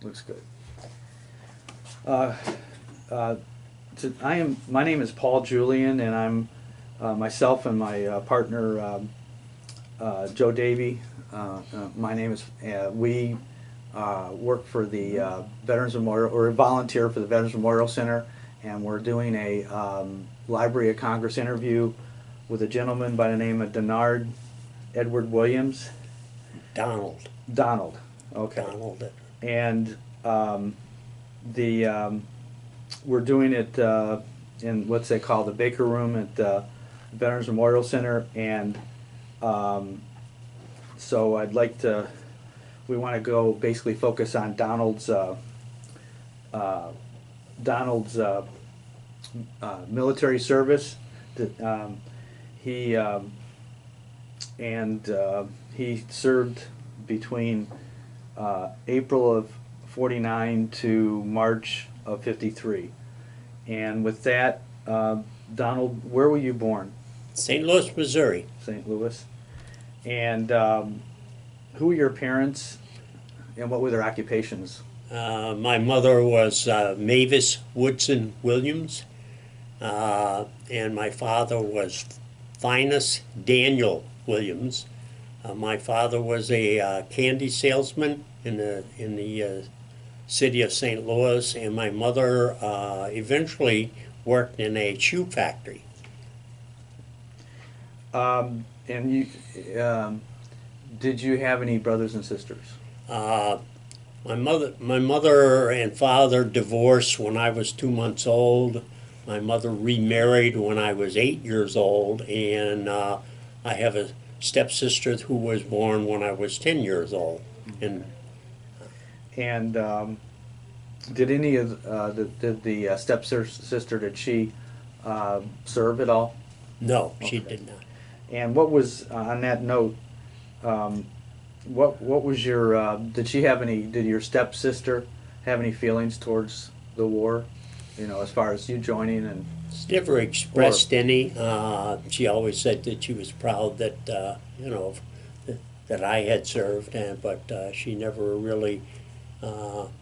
Looks good. Uh, uh, my name is Paul Julian, and I'm myself and my partner Joe Davey. My name is. We work for the Veterans Memorial, or volunteer for the Veterans Memorial Center, and we're doing a Library of Congress interview with a gentleman by the name of Denard Edward Williams. Donald. Donald. Okay. Donald. And we're doing it in what's they call the Baker Room at the Veterans Memorial Center, and so we want to go basically focus on Donald's military service. He served between April of '49 to March of '53. And with that, Donald, where were you born? St. Louis, Missouri. St. Louis. And who were your parents, and what were their occupations? My mother was Mavis Woodson Williams, and my father was Finus Daniel Williams. My father was a candy salesman in the city of St. Louis, and my mother eventually worked in a shoe factory. And you, did you have any brothers and sisters? My mother and father divorced when I was 2 months old. My mother remarried when I was 8 years old, and I have a stepsister who was born when I was 10 years old. And did any of the stepsister, did she serve at all? No, she Okay. did not. And what was on that note? What was your? Did your stepsister have any feelings towards the war? You know, as far as you joining and. She never expressed any. She always said that she was proud that that I had served, but she never really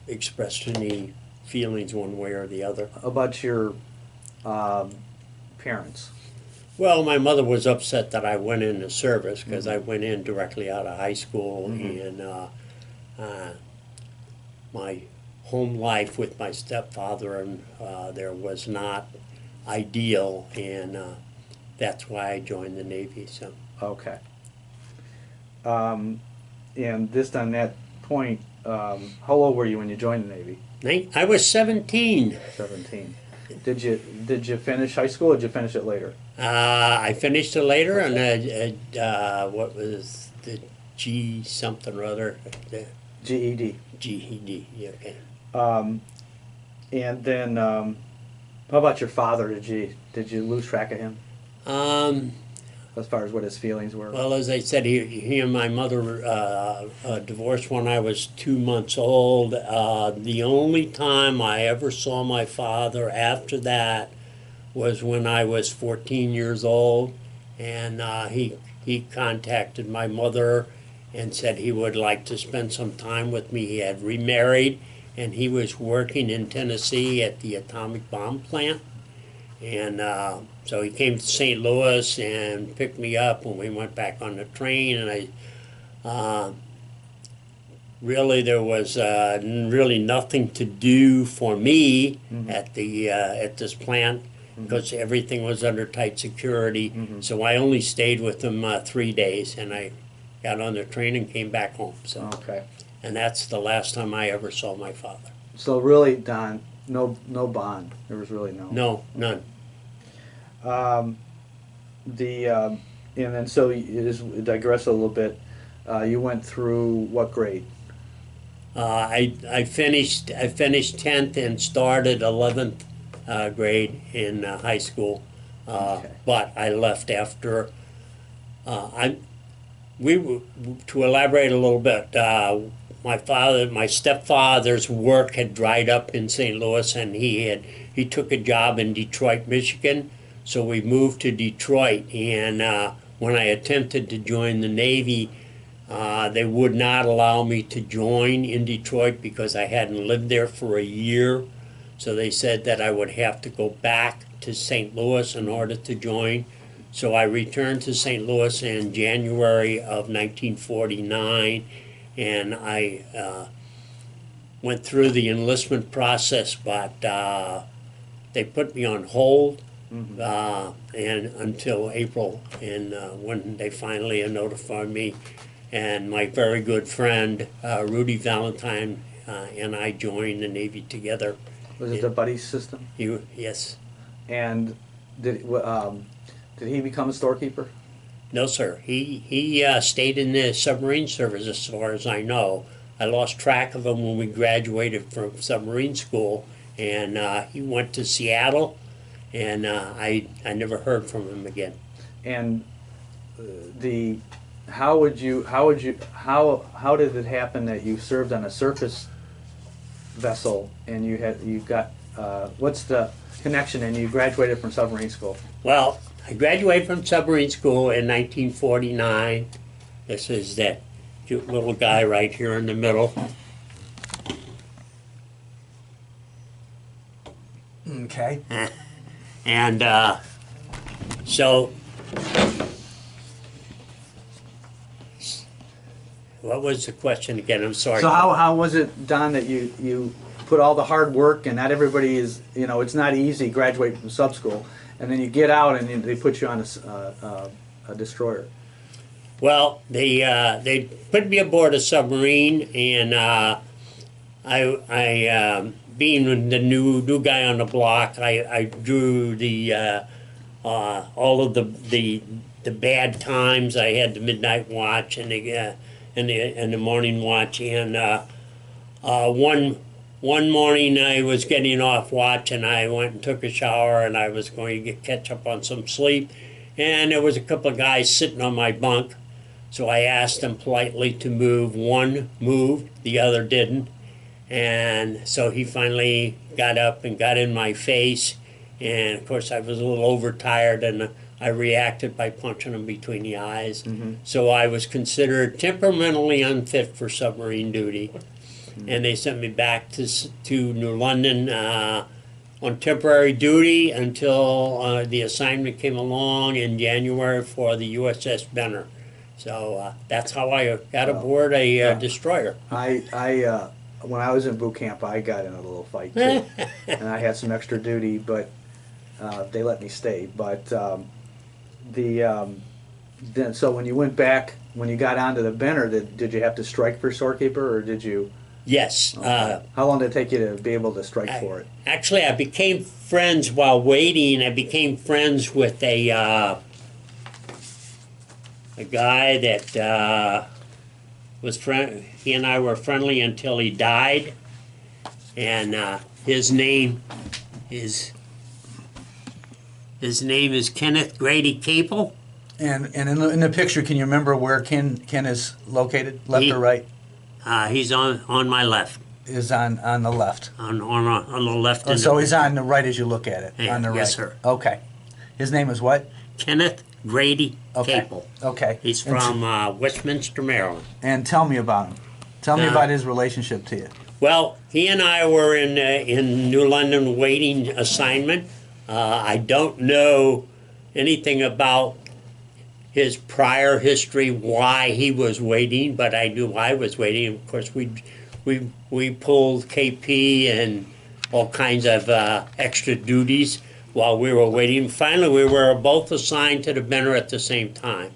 expressed any feelings one way or the other. About your parents? Well, my mother was upset that I went into service because I went in directly out of high school, and my home life with my stepfather and there was not ideal, and that's why I joined the Navy. So. Okay. And just on that point, how old were you when you joined the Navy? I was 17. 17. Did you finish high school, or did you finish it later? I finished it later, and what was the G something or other? The GED. GED. Yeah, okay. And then, how about your father? Did you lose track of him as far as what his feelings were? Well, as I said, he and my mother divorced when I was 2 months old. The only time I ever saw my father after that was when I was 14 years old, and he contacted my mother and said he would like to spend some time with me. He had remarried, and he was working in Tennessee at the atomic bomb plant. And so he came to St. Louis and picked me up when we went back on the train. And there was really nothing to do for me at this plant because everything was under tight security. So I only stayed with him 3 days, and I got on the train and came back home. So. Okay. And that's the last time I ever saw my father. So really, Don, no bond. There was really no. No, none. And then so digress a little bit. You went through what grade? I finished 10th and started 11th grade in high school, Okay. but I left after. To elaborate a little bit. My stepfather's work had dried up in St. Louis, and he took a job in Detroit, Michigan. So we moved to Detroit, and when I attempted to join the Navy, They would not allow me to join in Detroit because I hadn't lived there for a year. So they said that I would have to go back to St. Louis in order to join. So I returned to St. Louis in January of 1949, and I went through the enlistment process, but they put me on hold and until April, and when they finally notified me, and my very good friend Rudy Valentine and I joined the Navy together. Was it the buddy system? Yes. And did he become a storekeeper? No, sir. He stayed in the submarine service as far as I know. I lost track of him when we graduated from submarine school, and he went to Seattle, and I never heard from him again. And how did it happen that you served on a surface vessel and you got what's the connection, and you graduated from submarine school? Well, I graduated from submarine school in 1949. This is that cute little guy right here in the middle. Okay. And so, what was the question again? I'm sorry. So how was it, Don, that you put all the hard work, and not everybody is, it's not easy graduating from sub school, and then you get out and they put you on a destroyer? Well, they put me aboard a submarine, and I being the new guy on the block, I drew the all of the bad times. I had the midnight watch and the morning watch, and one morning I was getting off watch, and I went and took a shower, and I was going to catch up on some sleep, and there was a couple of guys sitting on my bunk. So I asked them politely to move. One moved, the other didn't. And so he finally got up and got in my face. And of course I was a little overtired, and I reacted by punching him between the eyes. Mm-hmm. So I was considered temperamentally unfit for submarine duty. Mm-hmm. And they sent me back to New London on temporary duty until the assignment came along in January for the USS Benner. So that's how I got aboard a destroyer. When I was in boot camp, I got in a little fight too, and I had some extra duty, but they let me stay. But then so when you went back, when you got onto the Benner, did you have to strike for storekeeper, or did you? Yes. Okay. How long did it take you to be able to strike for it? Actually, I became friends while waiting. I became friends with a guy that was he and I were friendly until he died, and his name is Kenneth Grady Capel. And in the picture, can you remember where Ken is located, left or right? He's on my left. Is on the left. On the left. Oh, so he's on the right as you look at it. Yeah, on the right. yes, sir. Okay. His name is what? Kenneth Grady Okay. Capel. Okay. He's from Westminster, Maryland. And tell me about him. Tell me about his relationship to you. Well, he and I were in New London waiting assignment. I don't know anything about his prior history, why he was waiting, but I knew I was waiting. Of course, we pulled KP and all kinds of extra duties while we were waiting. Finally, we were both assigned to the Benner at the same time.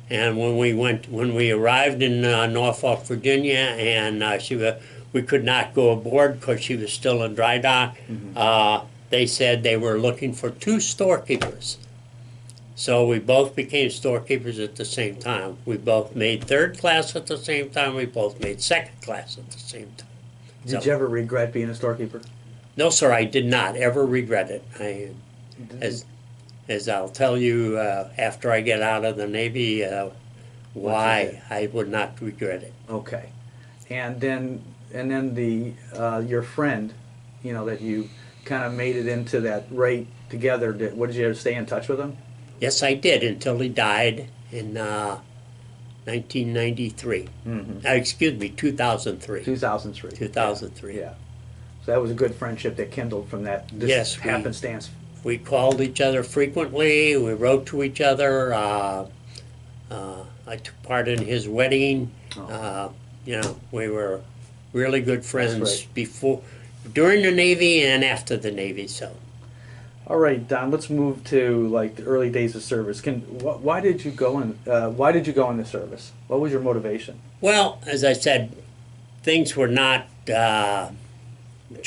And when we arrived in Norfolk, Virginia, and we could not go aboard because she was still in dry dock, they said they were looking for 2 storekeepers. So we both became storekeepers at the same time. We both made 3rd class at the same time. We both made 2nd class at the same time. Did you ever regret being a storekeeper? No, sir, I did not ever regret it. As I'll tell you after I get out of the Navy, why I would not regret it. Okay, and then your friend, that you kind of made it into that rate together. What did you ever stay in touch with him? Yes, I did until he died in 1993. Mm-hmm. Excuse me, 2003. 2003. 2003. Yeah. So that was a good friendship that kindled from that. This Yes, happenstance. We called each other frequently. We wrote to each other. I took part in his wedding. Oh. We were really good friends great. before, during the Navy, and after the Navy. So, All right, Don. Let's move to like the early days of service. Why did you go in? Why did you go into service? What was your motivation? well, as I said, things were not what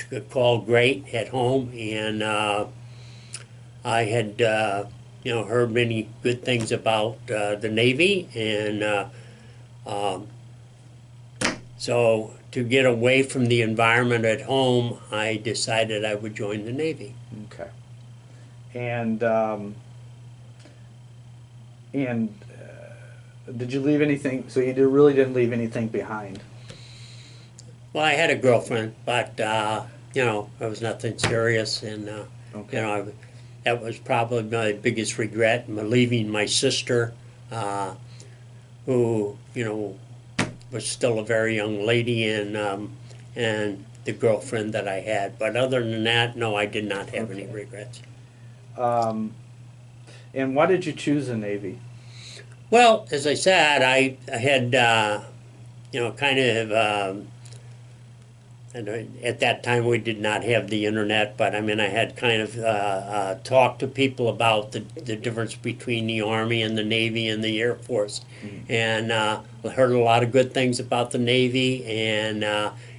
you could call great at home, and I had heard many good things about the Navy, and so to get away from the environment at home, I decided I would join the Navy. Okay. And did you leave anything? So you really didn't leave anything behind. Well, I had a girlfriend, but it was nothing serious, and Okay. that was probably my biggest regret, leaving my sister, who was still a very young lady, and the girlfriend that I had. But other than that, no, I did not have any regrets. And why did you choose the Navy? Well, as I said, I had kind of. And at that time, we did not have the internet, but I mean, I had kind of talked to people about the difference between the Army and the Navy and the Air Force, and heard a lot of good things about the Navy, and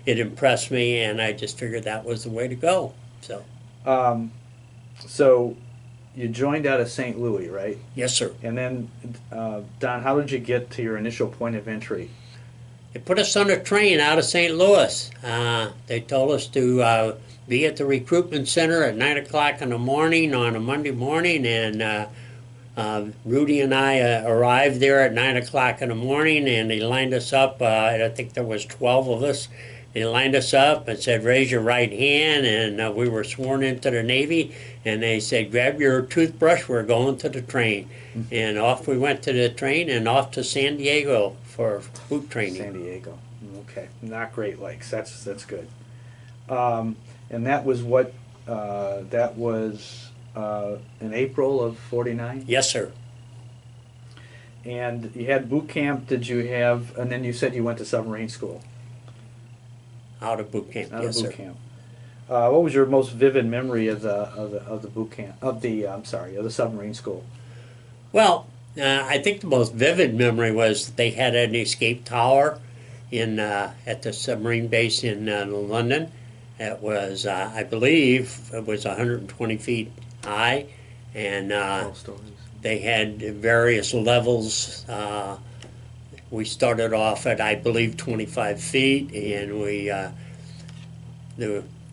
it impressed me, and I just figured that was the way to go. So, So you joined out of St. Louis, right? yes, sir. And then, Don, how did you get to your initial point of entry? They put us on a train out of St. Louis. They told us to be at the recruitment center at 9 o'clock in the morning on a Monday morning, and Rudy and I arrived there at 9 o'clock in the morning, and they lined us up. I think there was 12 of us. They lined us up and said, raise your right hand, and we were sworn into the Navy, and they said, grab your toothbrush, we're going to the train. And off we went to the train and off to San Diego for boot training. San Diego. Okay, not Great Lakes. That's good. And that was what? That was in April of '49. Yes, sir. And you had boot camp. Did you have? And then you said you went to submarine school. Out of boot camp. Out Yes, of boot sir. camp. What was your most vivid memory of the boot camp of the submarine school? Well, I think the most vivid memory was they had an escape tower at the submarine base in London. It was, I believe, it was 120 feet high, and Stories. they had various levels. We started off at, I believe, 25 feet, and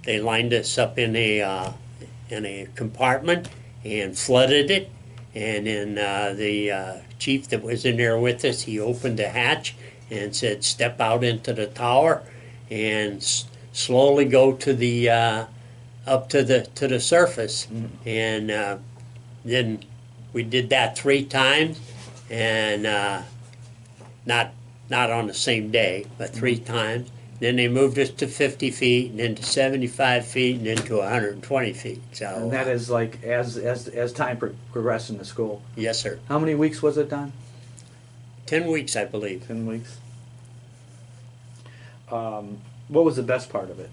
they lined us up in a compartment and flooded it. And then the chief that was in there with us, he opened the hatch and said, "Step out into the tower and slowly go to the up to the surface." And then we did that 3 times, and not on the same day, but 3 times. Then they moved us to 50 feet, and then to 75 feet, and then to 120 feet. So, And that is like as time progressed in the school. yes, sir. How many weeks was it, Don? 10 weeks, I believe. 10 weeks. What was the best part of it?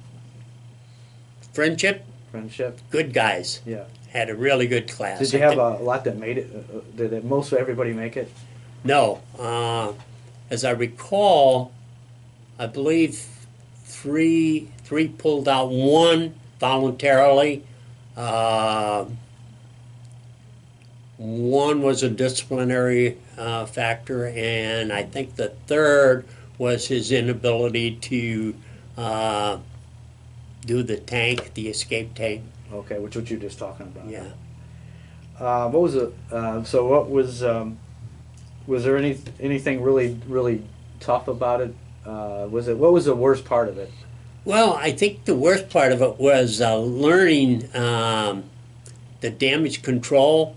Friendship, Friendship. good guys. Yeah. Had a really good class. Did you have a lot that made it? Did most everybody make it? No. As I recall, I believe three pulled out, 1 voluntarily. 1 was a disciplinary factor, and I think the 3rd was his inability to do the escape tank. Okay, which what you were just talking about. Yeah. What was it? So what was there anything really tough about it? What was the worst part of it? Well, I think the worst part of it was learning the damage control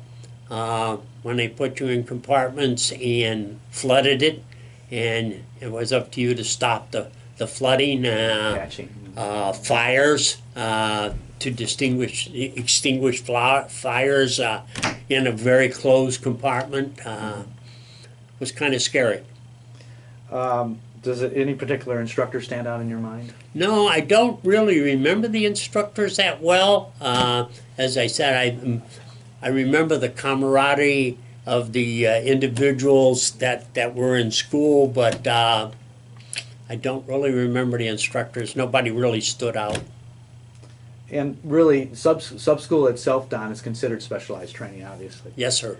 when they put you in compartments and flooded it. and it was up to you to stop the flooding, Patching. fires, to extinguish fires in a very closed compartment. It was kind of scary. Does any particular instructor stand out in your mind? No, I don't really remember the instructors that well. As I said, I remember the camaraderie of the individuals that were in school, but I don't really remember the instructors. Nobody really stood out. And really, sub-school itself, Don, is considered specialized training, obviously. Yes, sir.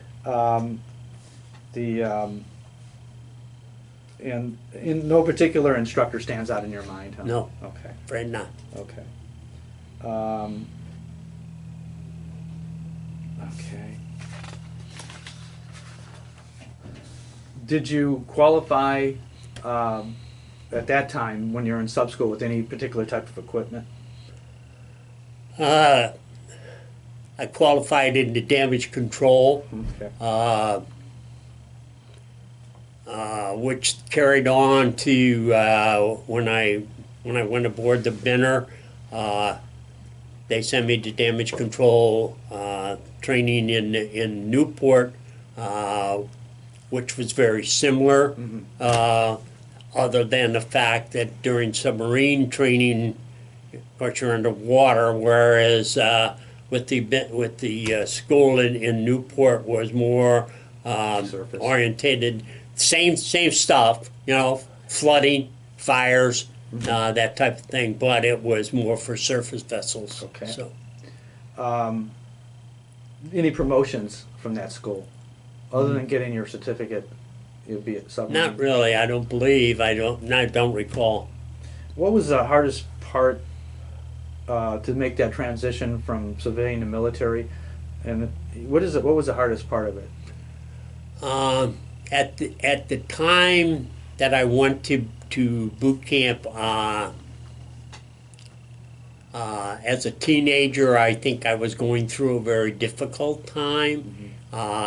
And in no particular instructor stands out in your mind, huh? No. Okay. Afraid not. Okay. Okay. Did you qualify at that time when you're in sub school with any particular type of equipment? I qualified into damage control, Okay. which carried on to when I went aboard the Benner. They sent me to damage control training in Newport, which was very similar, other than the fact that during submarine training, of course, you're underwater, whereas with the school in Newport was more Surface. orientated, same stuff, flooding, fires, that type of thing, but it was more for surface vessels. Okay. So Any promotions from that school, other than getting your certificate? You'd be at submarine. not really. I don't believe. I don't recall. What was the hardest part to make that transition from civilian to military? And what was the hardest part of it? At the time that I went to boot camp as a teenager, I think I was going through a very difficult time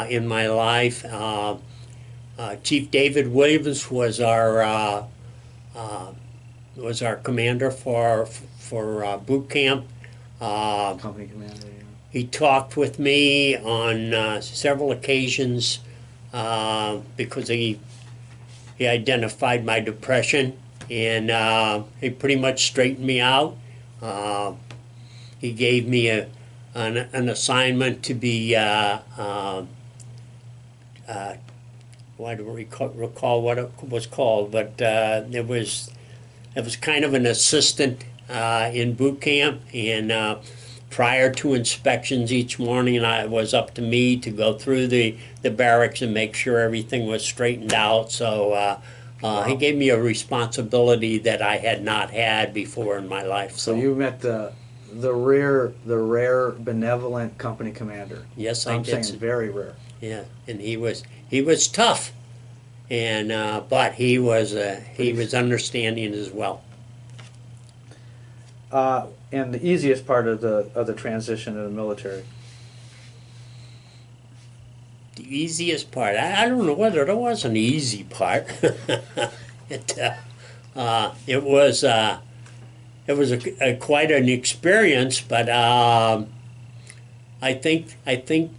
in my life. Chief David Williams was our commander for boot camp. Company commander. Yeah. He talked with me on several occasions because he identified my depression, and he pretty much straightened me out. He gave me an assignment to be I don't recall what it was called, but it was kind of an assistant in boot camp, and prior to inspections each morning, it was up to me to go through the barracks and make sure everything was straightened out. So he gave me a responsibility that I had not had before in my life. So you met the rare benevolent company commander. Yes, I I'm did. saying very rare. Yeah, and he was tough, and but he was understanding as well. And the easiest part of the transition to the military. The easiest part, I don't know whether there was an easy part. It was quite an experience, but I think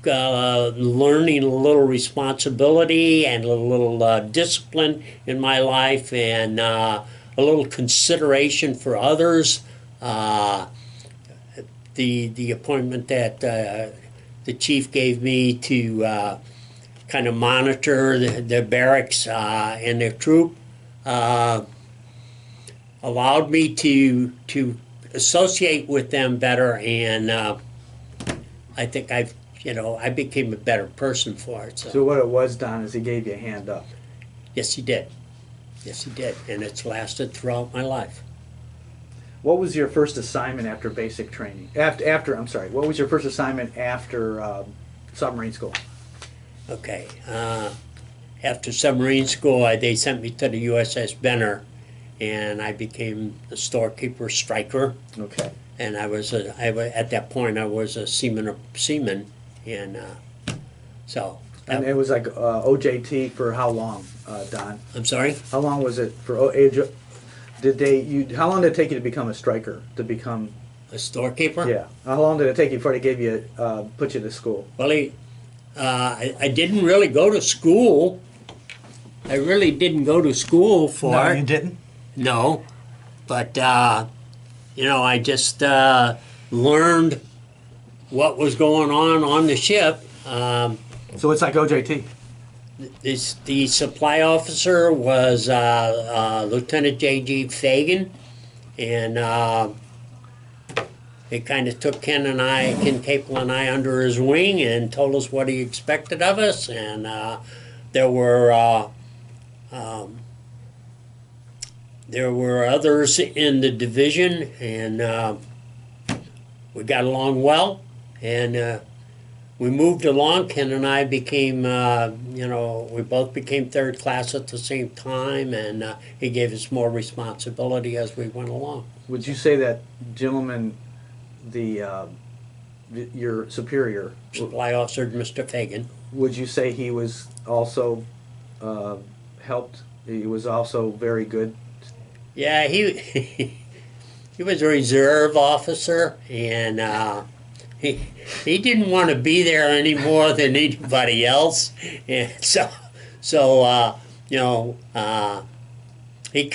learning a little responsibility and a little discipline in my life, and a little consideration for others. The appointment that the chief gave me to kind of monitor the barracks and their troop allowed me to associate with them better, and I think I became a better person for it. So what it was, Don, is he gave you a hand up. Yes, he did. Yes, he did, and it's lasted throughout my life. What was your first assignment after basic training? What was your first assignment after submarine school? Okay. After submarine school, they sent me to the USS Benner, and I became the storekeeper striker. Okay. And at that point I was a seaman, and so And it was like OJT for how long, Don? I'm sorry? How long was it for age? How long did it take you to become a striker? To become A storekeeper? Yeah. How long did it take you before they gave you put you to school? Well, I didn't really go to school. I really didn't go to school for No, it. you didn't? No, but I just learned what was going on the ship. So it's like OJT. The supply officer was Lieutenant J.G. Fagan, and he kind of took Ken Capel and I under his wing and told us what he expected of us, and there were others in the division, and we got along well, and we moved along. Ken and I became, we both became third class at the same time, and he gave us more responsibility as we went along. Would you say that gentleman, your superior, Supply officer, Mr. Fagan. would you say he was also helped? He was also very good. Yeah, he was a reserve officer, and he didn't want to be there any more than anybody else, and he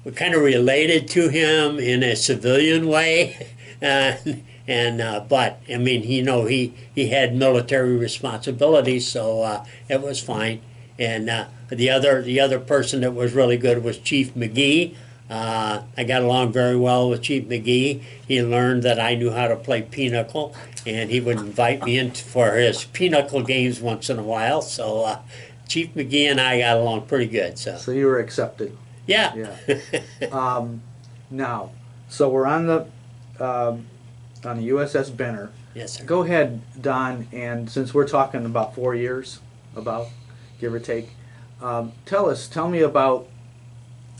we kind of related to him in a civilian way, but I mean, he had military responsibilities, so it was fine. And the other person that was really good was Chief McGee. I got along very well with Chief McGee. He learned that I knew how to play pinochle, and he would invite me in for his pinochle games once in a while. So Chief McGee and I got along pretty good. So you were accepted. Yeah. Yeah. Now, so we're on the USS Benner. Yes, sir. Go ahead, Don, and since we're talking about 4 years, give or take, tell me about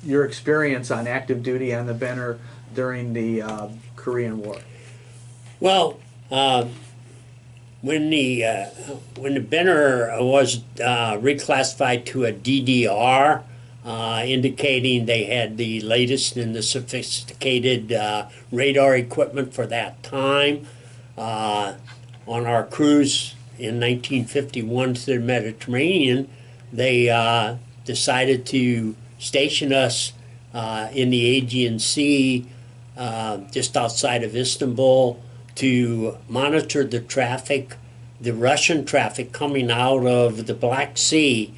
your experience on active duty on the Benner during the Korean War. Well, when the Benner was reclassified to a DDR, indicating they had the latest and the sophisticated radar equipment for that time, on our cruise in 1951 to the Mediterranean, they decided to station us in the Aegean Sea, just outside of Istanbul, to monitor the traffic, the Russian traffic coming out of the Black Sea.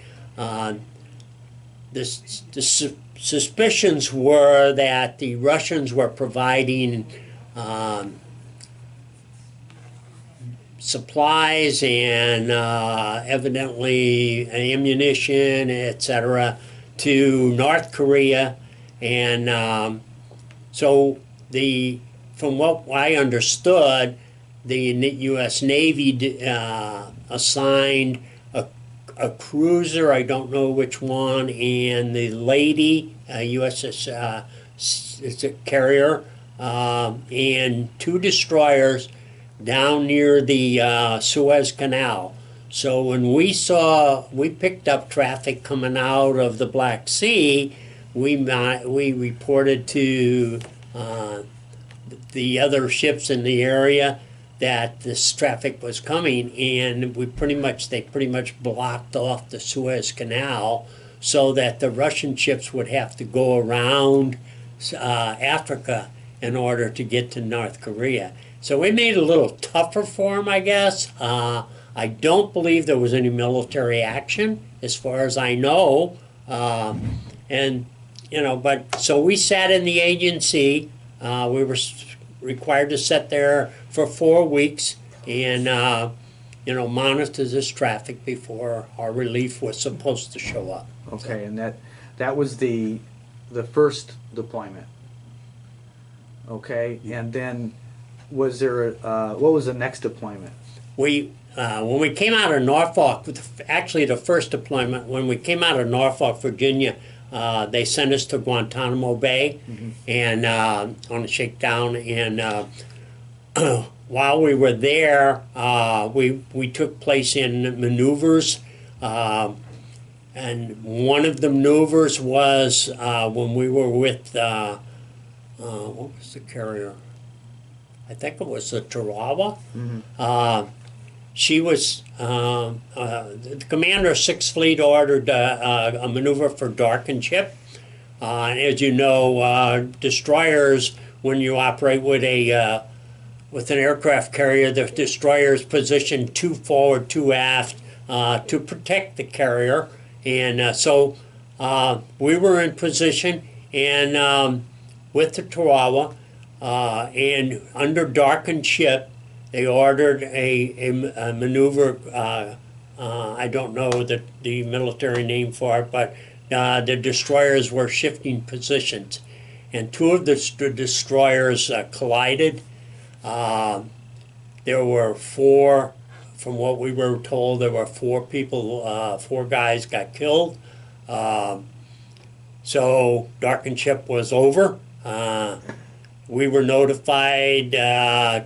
The suspicions were that the Russians were providing supplies and evidently ammunition, etc., to North Korea, and so from what I understood, the U.S. Navy assigned a cruiser, I don't know which one, and the Lady, USS it's a carrier, and 2 destroyers down near the Suez Canal. So when we picked up traffic coming out of the Black Sea, we reported to the other ships in the area that this traffic was coming, and they pretty much blocked off the Suez Canal so that the Russian ships would have to go around Africa in order to get to North Korea. So we made it a little tougher for them, I guess. I don't believe there was any military action, as far as I know. But so we sat in the Aegean Sea. We were required to sit there for 4 weeks and, monitor this traffic before our relief was supposed to show up. Okay, and that was the first deployment. Okay, and then was there what was the next deployment? When we came out of Norfolk, actually the first deployment, when we came out of Norfolk, Virginia, they sent us to Guantanamo Bay, and on a shakedown, and while we were there, we took place in maneuvers. And one of the maneuvers was when we were with, what was the carrier? I think it was the Tarawa. She was, the commander of 6th Fleet ordered a maneuver for darkened ship. And as you know, destroyers, when you operate with with an aircraft carrier, the destroyer is positioned too forward, too aft to protect the carrier. And so we were in position and with the Tarawa, and under darkened ship, they ordered a maneuver. I don't know the military name for it, but the destroyers were shifting positions, and two of the destroyers collided. There were four, from what we were told, there were 4 people, 4 guys got killed. So darkened ship was over. We were notified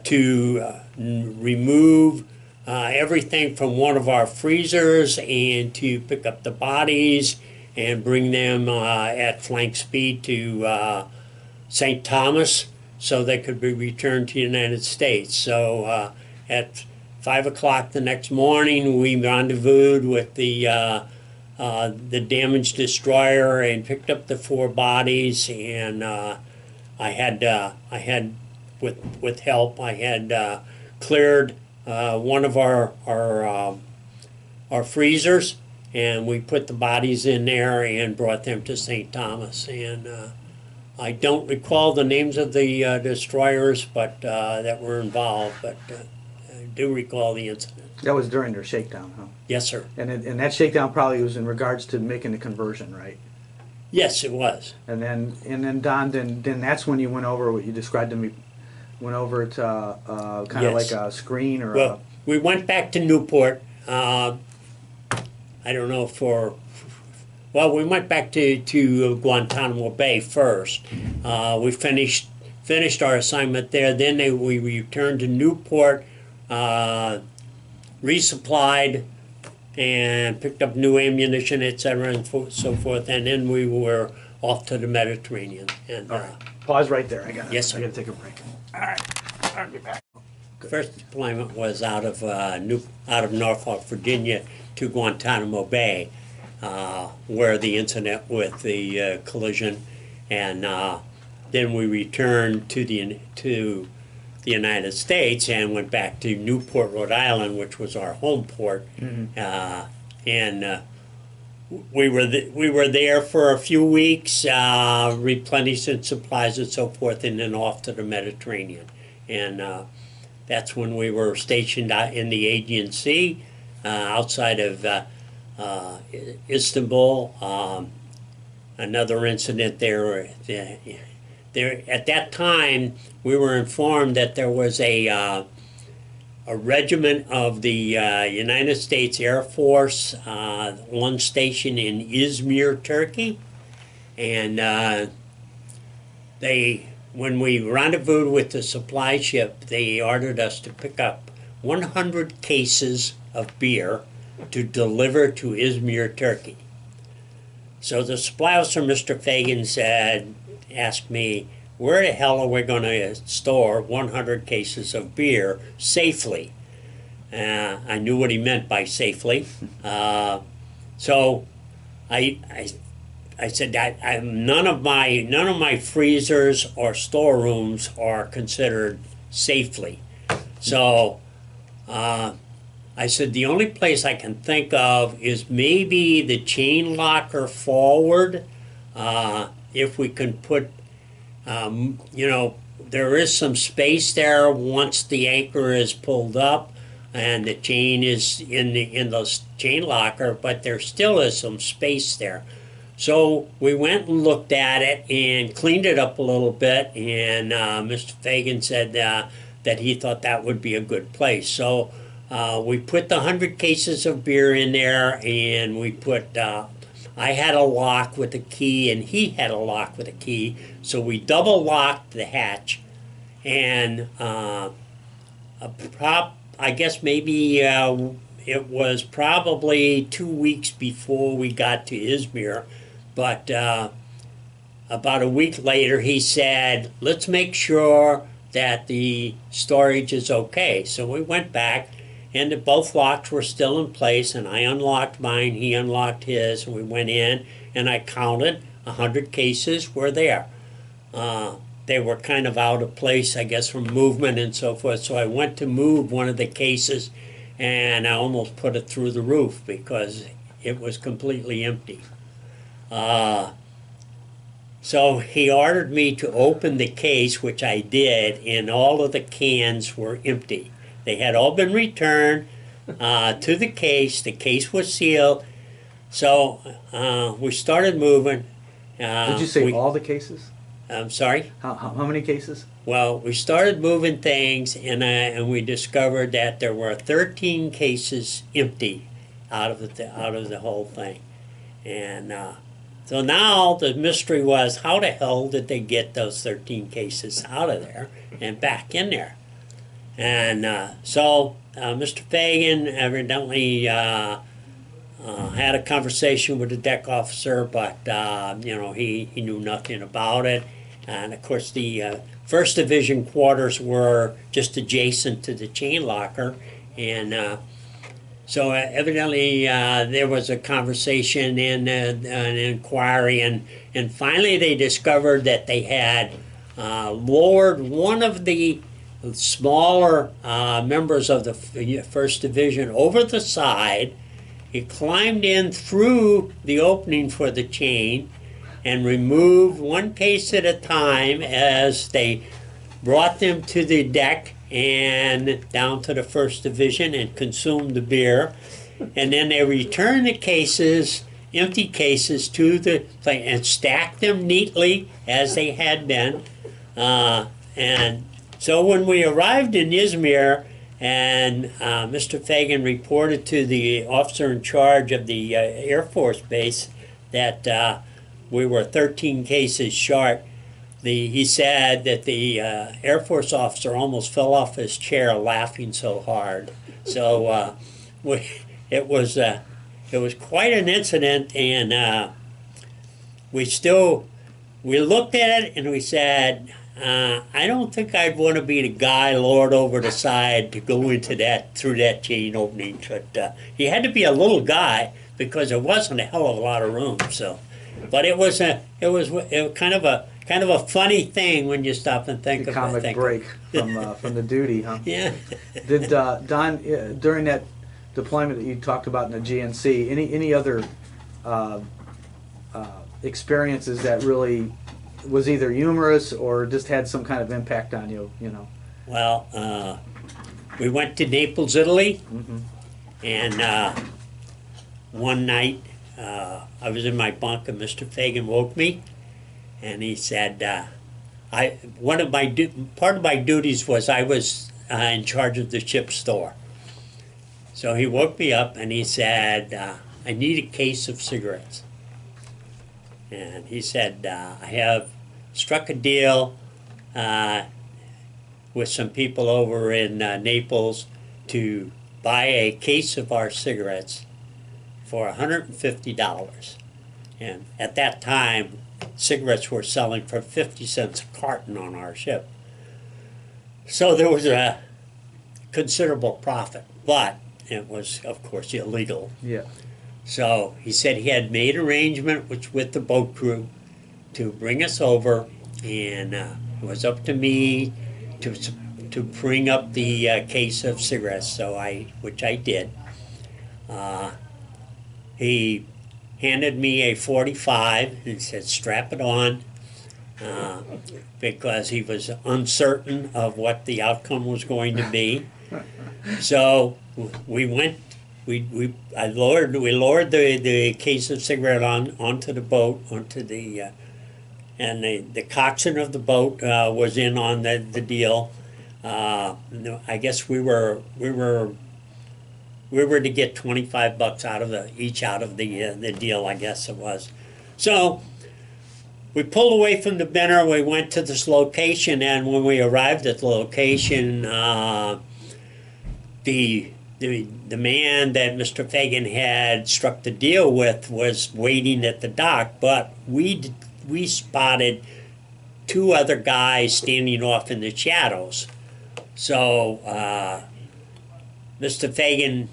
to remove everything from one of our freezers and to pick up the bodies and bring them at flank speed to St. Thomas so they could be returned to the United States. So at 5 o'clock the next morning, we rendezvoused with the damaged destroyer and picked up the 4 bodies. And I had with help, I had cleared one of our freezers, and we put the bodies in there and brought them to St. Thomas. And I don't recall the names of the destroyers, but that were involved, but I do recall the incident. That was during their shakedown, huh? Yes, sir. And that shakedown probably was in regards to making the conversion, right? Yes, it was. And then Don, then that's when you went over what you described to me, went over to kind of Yes. like a screen or Well, we went back to Newport. I don't know well, we went back to Guantanamo Bay first. We finished our assignment there. Then we returned to Newport, resupplied, and picked up new ammunition, etc., and so forth. And then we were off to the Mediterranean. And all right. Pause right there. Yes, sir. I gotta take a break. All right. I'll be back. first deployment was out of Norfolk, Virginia, to Guantanamo Bay, where the incident with the collision, and then we returned to the United States and went back to Newport, Rhode Island, which was our home port, and we were there for a few weeks, replenishing supplies and so forth, and then off to the Mediterranean, and that's when we were stationed in the Aegean Sea, outside of Istanbul. Another incident there. At that time, we were informed that there was a regiment of the United States Air Force, one station in Izmir, Turkey, and when we rendezvoused with the supply ship, they ordered us to pick up 100 cases of beer to deliver to Izmir, Turkey. So the supply officer, Mr. Fagan, asked me, where the hell are we going to store 100 cases of beer safely? I knew what he meant by safely. So I said that none of my freezers or storerooms are considered safely. So I said the only place I can think of is maybe the chain locker forward. If we can put, there is some space there once the anchor is pulled up and the chain is in the chain locker, but there still is some space there. So we went and looked at it and cleaned it up a little bit, and Mr. Fagan said that he thought that would be a good place. So we put the 100 cases of beer in there, and we put, I had a lock with a key, and he had a lock with a key. So we double locked the hatch, and I guess maybe it was probably 2 weeks before we got to Izmir, but about a week later he said, let's make sure that the storage is okay. So we went back, and both locks were still in place, and I unlocked mine, he unlocked his, and we went in, and I counted 100 cases were there. They were kind of out of place, I guess, from movement and so forth. So I went to move one of the cases, and I almost put it through the roof because it was completely empty. So he ordered me to open the case, which I did, and all of the cans were empty. They had all been returned to the case. The case was sealed. So we started moving. Did you say all the cases? I'm sorry? How many cases? Well, we started moving things, and we discovered that there were 13 cases empty out of the whole thing. And so now the mystery was, how the hell did they get those 13 cases out of there and back in there? And so Mr. Fagan evidently had a conversation with the deck officer, but he knew nothing about it. And of course, the First Division quarters were just adjacent to the chain locker, and so evidently there was a conversation and an inquiry, and finally they discovered that they had lowered one of the smaller members of the First Division over the side. He climbed in through the opening for the chain and removed one case at a time as they brought them to the deck and down to the First Division and consumed the beer. And then they returned the cases, empty cases, to the plane and stacked them neatly as they had been. And so when we arrived in Izmir, and Mr. Fagan reported to the officer in charge of the Air Force base that we were 13 cases short. He said that the Air Force officer almost fell off his chair laughing so hard. So it was quite an incident, and we looked at it and we said, I don't think I'd want to be the guy lowered over the side to go into through that chain opening. But he had to be a little guy because there wasn't a hell of a lot of room. So, but it was kind of a funny thing when you stop and think The about it. comic break from the duty, huh? Yeah. Did Don, during that deployment that you talked about in the GNC, any other experiences that really was either humorous or just had some kind of impact on you? Well, we went to Naples, Italy, and one night I was in my bunk and Mr. Fagan woke me, and he said, part of my duties was I was in charge of the ship store. So he woke me up and he said, I need a case of cigarettes. And he said, I have struck a deal with some people over in Naples to buy a case of our cigarettes for $150. And at that time, cigarettes were selling for 50 cents a carton on our ship. So there was a considerable profit, but it was, of course, illegal. Yeah. So he said he had made arrangement with the boat crew to bring us over, and it was up to me to bring up the case of cigarettes. Which I did. He handed me a 45 and said, "Strap it on," because he was uncertain of what the outcome was going to be. So we went. We lowered the case of cigarette onto the boat, and the coxswain of the boat was in on the deal. I guess we were to get $25 out of the deal. I guess it was. So we pulled away from the Benner. We went to this location, and when we arrived at the location, the man that Mr. Fagan had struck the deal with was waiting at the dock, but we spotted two other guys standing off in the shadows. So Mr. Fagan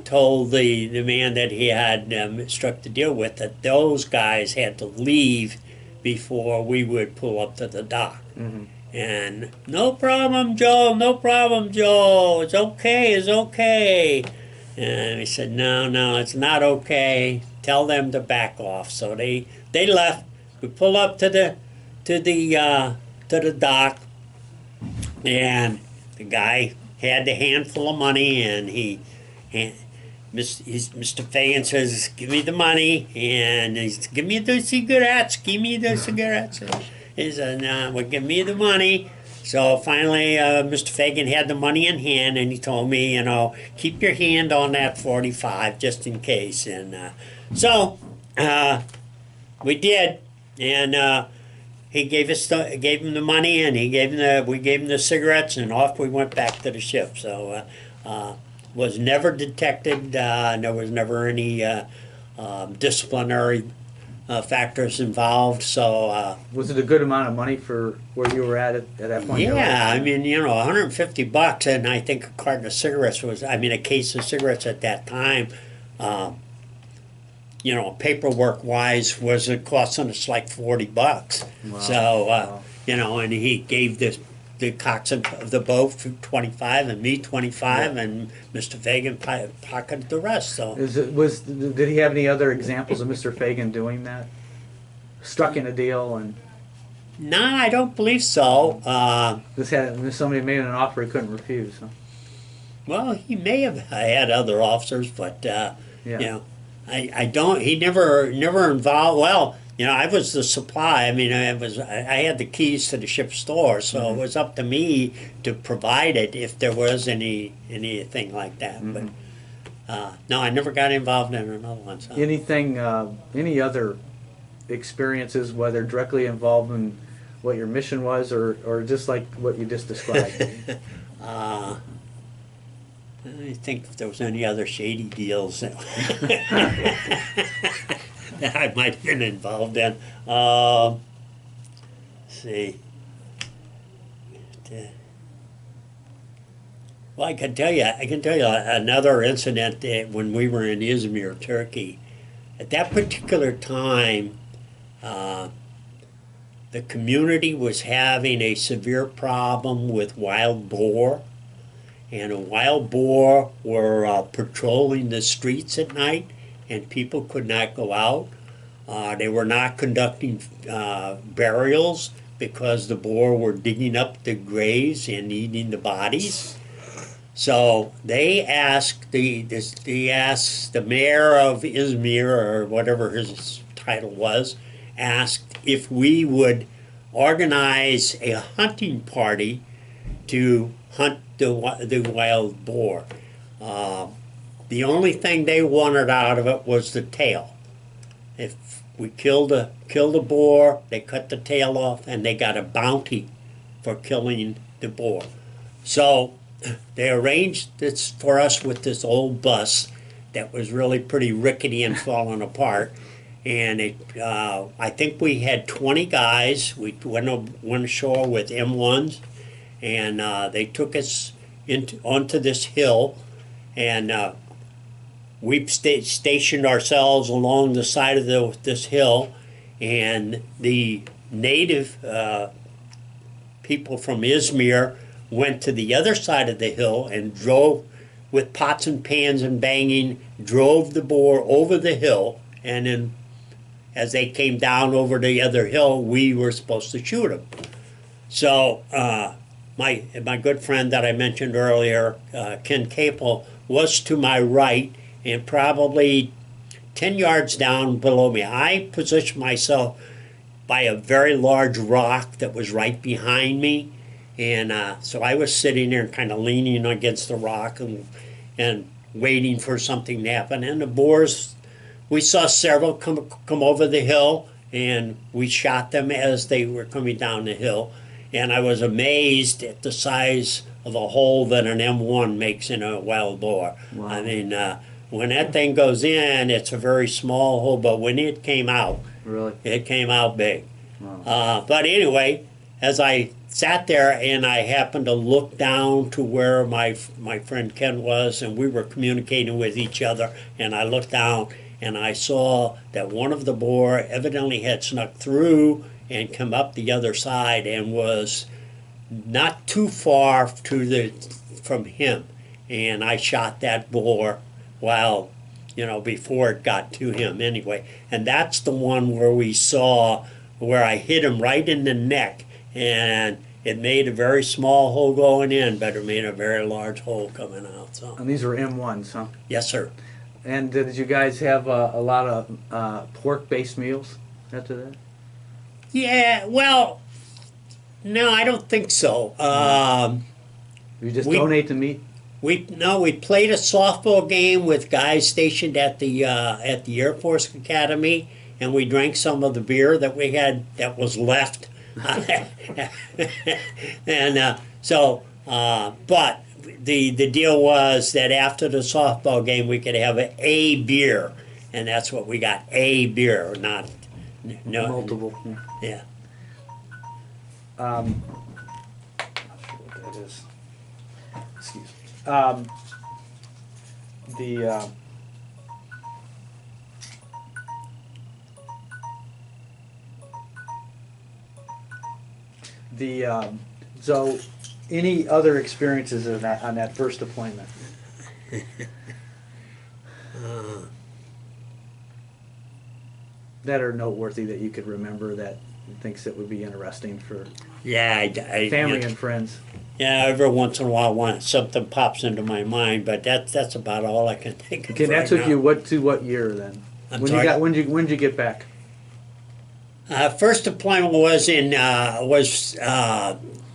told the man that he had struck the deal with that those guys had to leave before we would pull up to the dock. Mm-hmm. And no problem, Joe, no problem, Joe. It's okay, it's okay. And we said, no, it's not okay. Tell them to back off. So they left. We pulled up to the dock, and the guy had the handful of money, and Mr. Fagan says, "Give me the money," and he says, "Give me the cigarettes. Give me the cigarettes." He said, "No, well, give me the money." So finally, Mr. Fagan had the money in hand, and he told me, keep your hand on that 45 just in case. And so we did, and he gave him the money, and we gave him the cigarettes, and off we went back to the ship. So was never detected. There was never any disciplinary factors involved. So Was it a good amount of money for where you were at that point? yeah, I mean, $150, and I think a carton of cigarettes a case of cigarettes at that time. Paperwork wise, was it costing us like $40. Wow. So Wow. and he gave the coxswain of the boat for 25, and me 25, Yeah. and Mr. Fagan pocketed the rest. So Did he have any other examples of Mr. Fagan doing that? Struck in a deal and no, I don't believe so. somebody made an offer he couldn't refuse. Huh? Well, he may have had other officers, but Yeah. I don't. He never involved. Well, I was the supply. I mean, I had the keys to the ship store, so it was up to me to provide it if there was anything like that. Mhm. But no, I never got involved in another one. So. Anything? Any other experiences, whether directly involved in what your mission was, or just like what you just described? I don't think if there was any other shady deals that, that I might have been involved in. Let's see. Well, I can tell you another incident that when we were in Izmir, Turkey. At that particular time, the community was having a severe problem with wild boar. And wild boar were patrolling the streets at night, and people could not go out. They were not conducting burials because the boar were digging up the graves and eating the bodies. So they asked the mayor of Izmir, or whatever his title was, asked if we would organize a hunting party to hunt the wild boar. The only thing they wanted out of it was the tail. If we killed a boar, they cut the tail off, and they got a bounty for killing the boar. So they arranged this for us with this old bus that was really pretty rickety and falling apart. And I think we had 20 guys. We went ashore with M1s. And they took us onto this hill, and we stationed ourselves along the side of this hill, and the native people from Izmir went to the other side of the hill and drove with pots and pans and banging, drove the boar over the hill, and then as they came down over the other hill, we were supposed to shoot them. So my good friend that I mentioned earlier, Ken Capel, was to my right and probably 10 yards down below me. I positioned myself by a very large rock that was right behind me, and so I was sitting there kind of leaning against the rock and waiting for something to happen. And the boars, we saw several come over the hill, and we shot them as they were coming down the hill. And I was amazed at the size of the hole that an M1 makes in a wild boar. Wow. I mean, when that thing goes in, it's a very small hole, but when it came out, Really? it came out big. Wow. But anyway, as I sat there and I happened to look down to where my friend Ken was, and we were communicating with each other, and I looked down and I saw that one of the boar evidently had snuck through and come up the other side and was not too far from him. And I shot that boar while, before it got to him anyway. And that's the one where we saw where I hit him right in the neck, and it made a very small hole going in, but it made a very large hole coming out. So, And these were M1s, huh? yes, sir. And did you guys have a lot of pork-based meals after that? Yeah, well, no, I don't think so. You just We- donate the meat? We played a softball game with guys stationed at the Air Force Academy, and we drank some of the beer that we had that was left. And but the deal was that after the softball game we could have a beer, and that's what we got, a beer, not no Multiple. Yeah. Not sure what that is. Excuse me. So, any other experiences on that first deployment? That are noteworthy that you could remember that thinks it would be interesting for Yeah, family and friends. yeah. Every once in a while, something pops into my mind, but that's about all I can think of. Okay, that right took now. you to what year then? I'm when sorry? When did you get back? First deployment was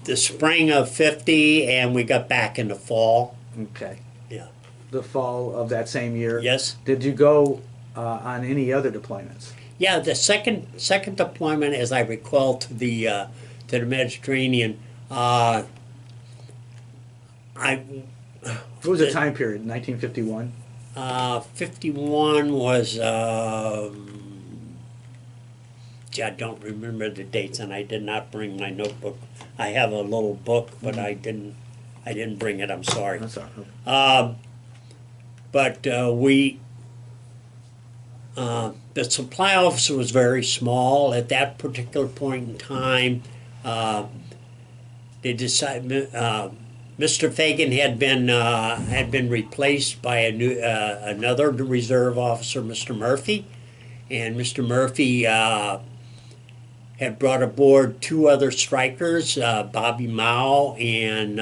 the spring of '50, and we got back in the fall. Okay. Yeah. The fall of that same year. Yes. Did you go on any other deployments? Yeah, the second deployment, as I recall, to the Mediterranean. What was the time period? 1951. 51 was. I don't remember the dates, and I did not bring my notebook. I have a little book, but I didn't bring it. I'm sorry. That's all right. But the supply office was very small at that particular point in time. They decided Mr. Fagan had been replaced by another reserve officer, Mr. Murphy, and Mr. Murphy had brought aboard two other strikers, Bobby Mao and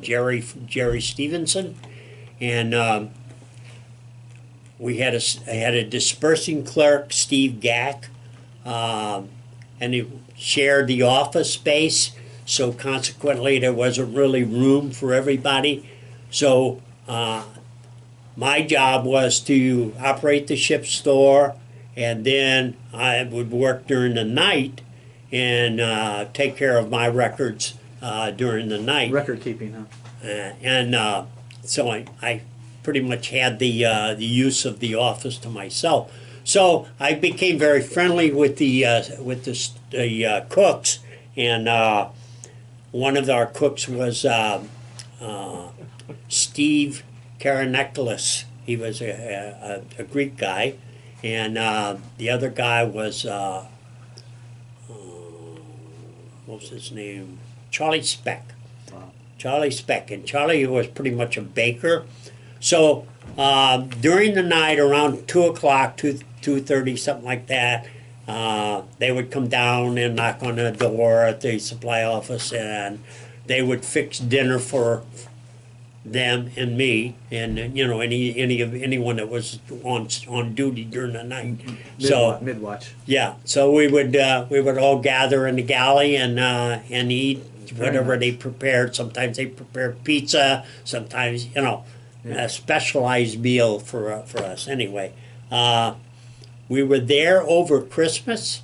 Jerry Stevenson, and we had a dispersing clerk, Steve Gack, and he shared the office space. So consequently, there wasn't really room for everybody. So my job was to operate the ship store, and then I would work during the night and take care of my records during the night. Record keeping, huh? So I pretty much had the use of the office to myself. So I became very friendly with the cooks, and one of our cooks was Steve Karaneklis. He was a Greek guy, and the other guy was what was his name? Charlie Speck. Wow. Charlie Speck, and Charlie was pretty much a baker. So during the night, around 2:00, 2:30, something like that, they would come down and knock on the door at the supply office, and they would fix dinner for them and me, and anyone that was on duty during the night. So Mid-watch. yeah, so we would all gather in the galley and eat whatever nice. they prepared. Sometimes they prepared pizza. Sometimes a specialized meal for us. Anyway, we were there over Christmas.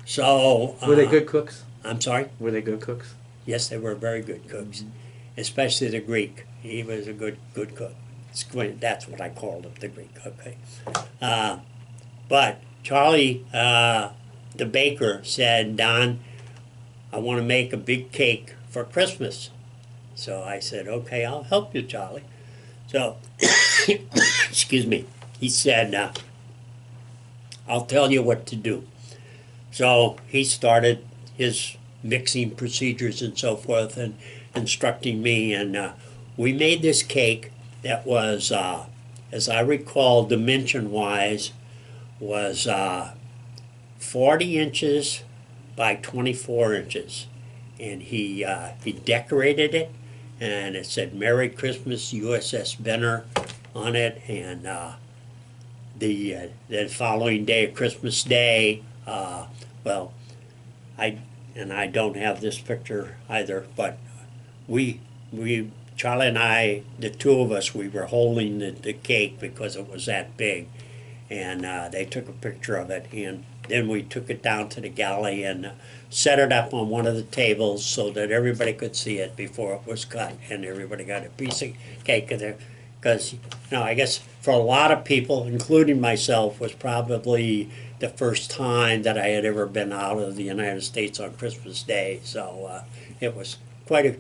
So Were they good cooks? I'm sorry. Were they good cooks? Yes, they were very good cooks. especially the Greek. He was a good cook. That's what I called him, the Greek. Okay, but Charlie, the baker, said, "Don, I want to make a big cake for Christmas." So I said, "Okay, I'll help you, Charlie." So, excuse me. He said, "I'll tell you what to do." So he started his mixing procedures and so forth, and instructing me, and we made this cake that was, as I recall, dimension-wise, was 40 inches by 24 inches, and he decorated it, and it said "Merry Christmas, USS Benner" on it, and the following day, Christmas Day, well, I don't have this picture either, but we Charlie and I, the two of us, we were holding the cake because it was that big, and they took a picture of it, and then we took it down to the galley and set it up on one of the tables so that everybody could see it before it was cut, and everybody got a piece of cake of there. Because, I guess for a lot of people, including myself, was probably the first time that I had ever been out of the United States on Christmas Day. So it was quite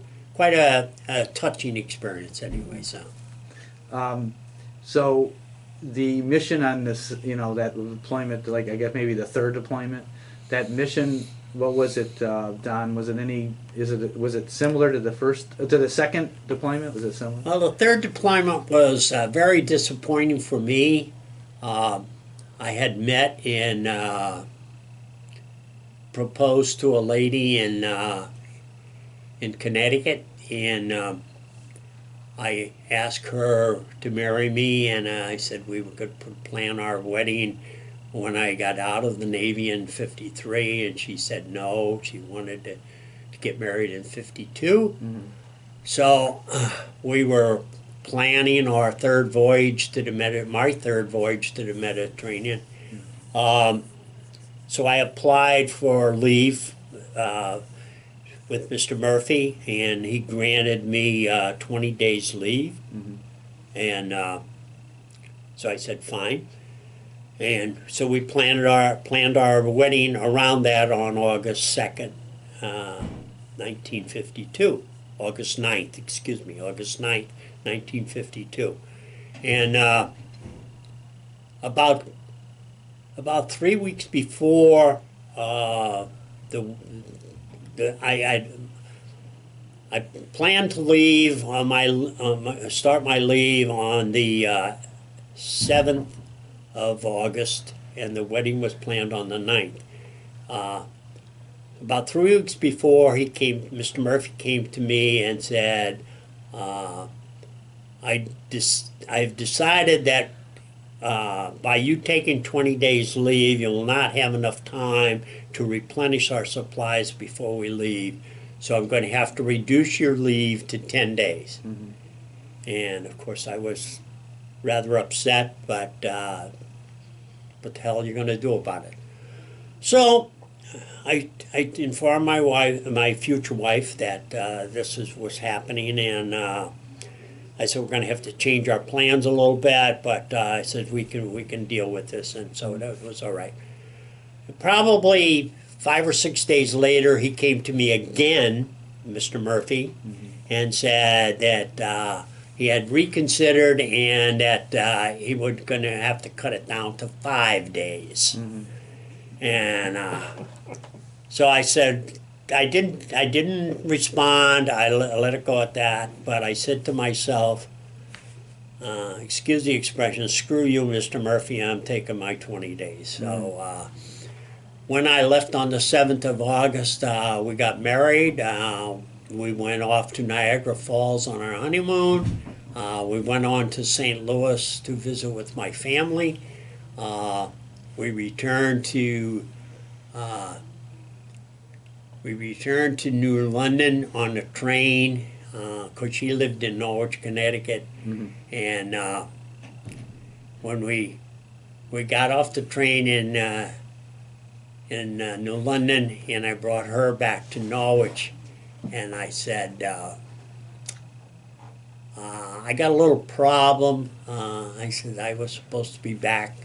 a touching experience anyway. So the mission on this, that deployment, like I guess maybe the third deployment, that mission, what was it, Don? Was it similar to the second deployment? Was it similar? Well, the third deployment was very disappointing for me. I had met and proposed to a lady in Connecticut, and I asked her to marry me, and I said we could plan our wedding when I got out of the Navy in '53, and she said no, she wanted to get married in '52. Mm-hmm. So we were planning our third voyage to my third voyage to the Mediterranean. So I applied for leave with Mr. Murphy, and he granted me 20 days leave. Mm-hmm. And so I said fine. And so we planned our wedding around that on August 2nd, 1952. August 9th, 1952. And about 3 weeks before I planned to leave start my leave on the 7th of August, and the wedding was planned on the 9th. About 3 weeks before Mr. Murphy came to me and said, I've decided that by you taking 20 days leave, you will not have enough time to replenish our supplies before we leave. So I'm going to have to reduce your leave to 10 days. Mm-hmm. And of course I was rather upset, but what the hell are you going to do about it? So I informed my wife, my future wife, that this was happening, and I said we're going to have to change our plans a little bit, but I said we can deal with this, and so that was all right. Probably 5 or 6 days later, he came to me again, Mr. Murphy, mm-hmm. and said that he had reconsidered and that he was going to have to cut it down to 5 days. Mm-hmm. And so I said, I didn't respond. I let it go at that. But I said to myself, excuse the expression, screw you, Mr. Murphy, I'm taking my 20 days. So when I left on the 7th of August, we got married. We went off to Niagara Falls on our honeymoon. We went on to St. Louis to visit with my family. We returned to New London on the train, because she lived in Norwich, Connecticut. Mm-hmm. And when we got off the train in New London, and I brought her back to Norwich, and I said, I got a little problem. I said I was supposed to be back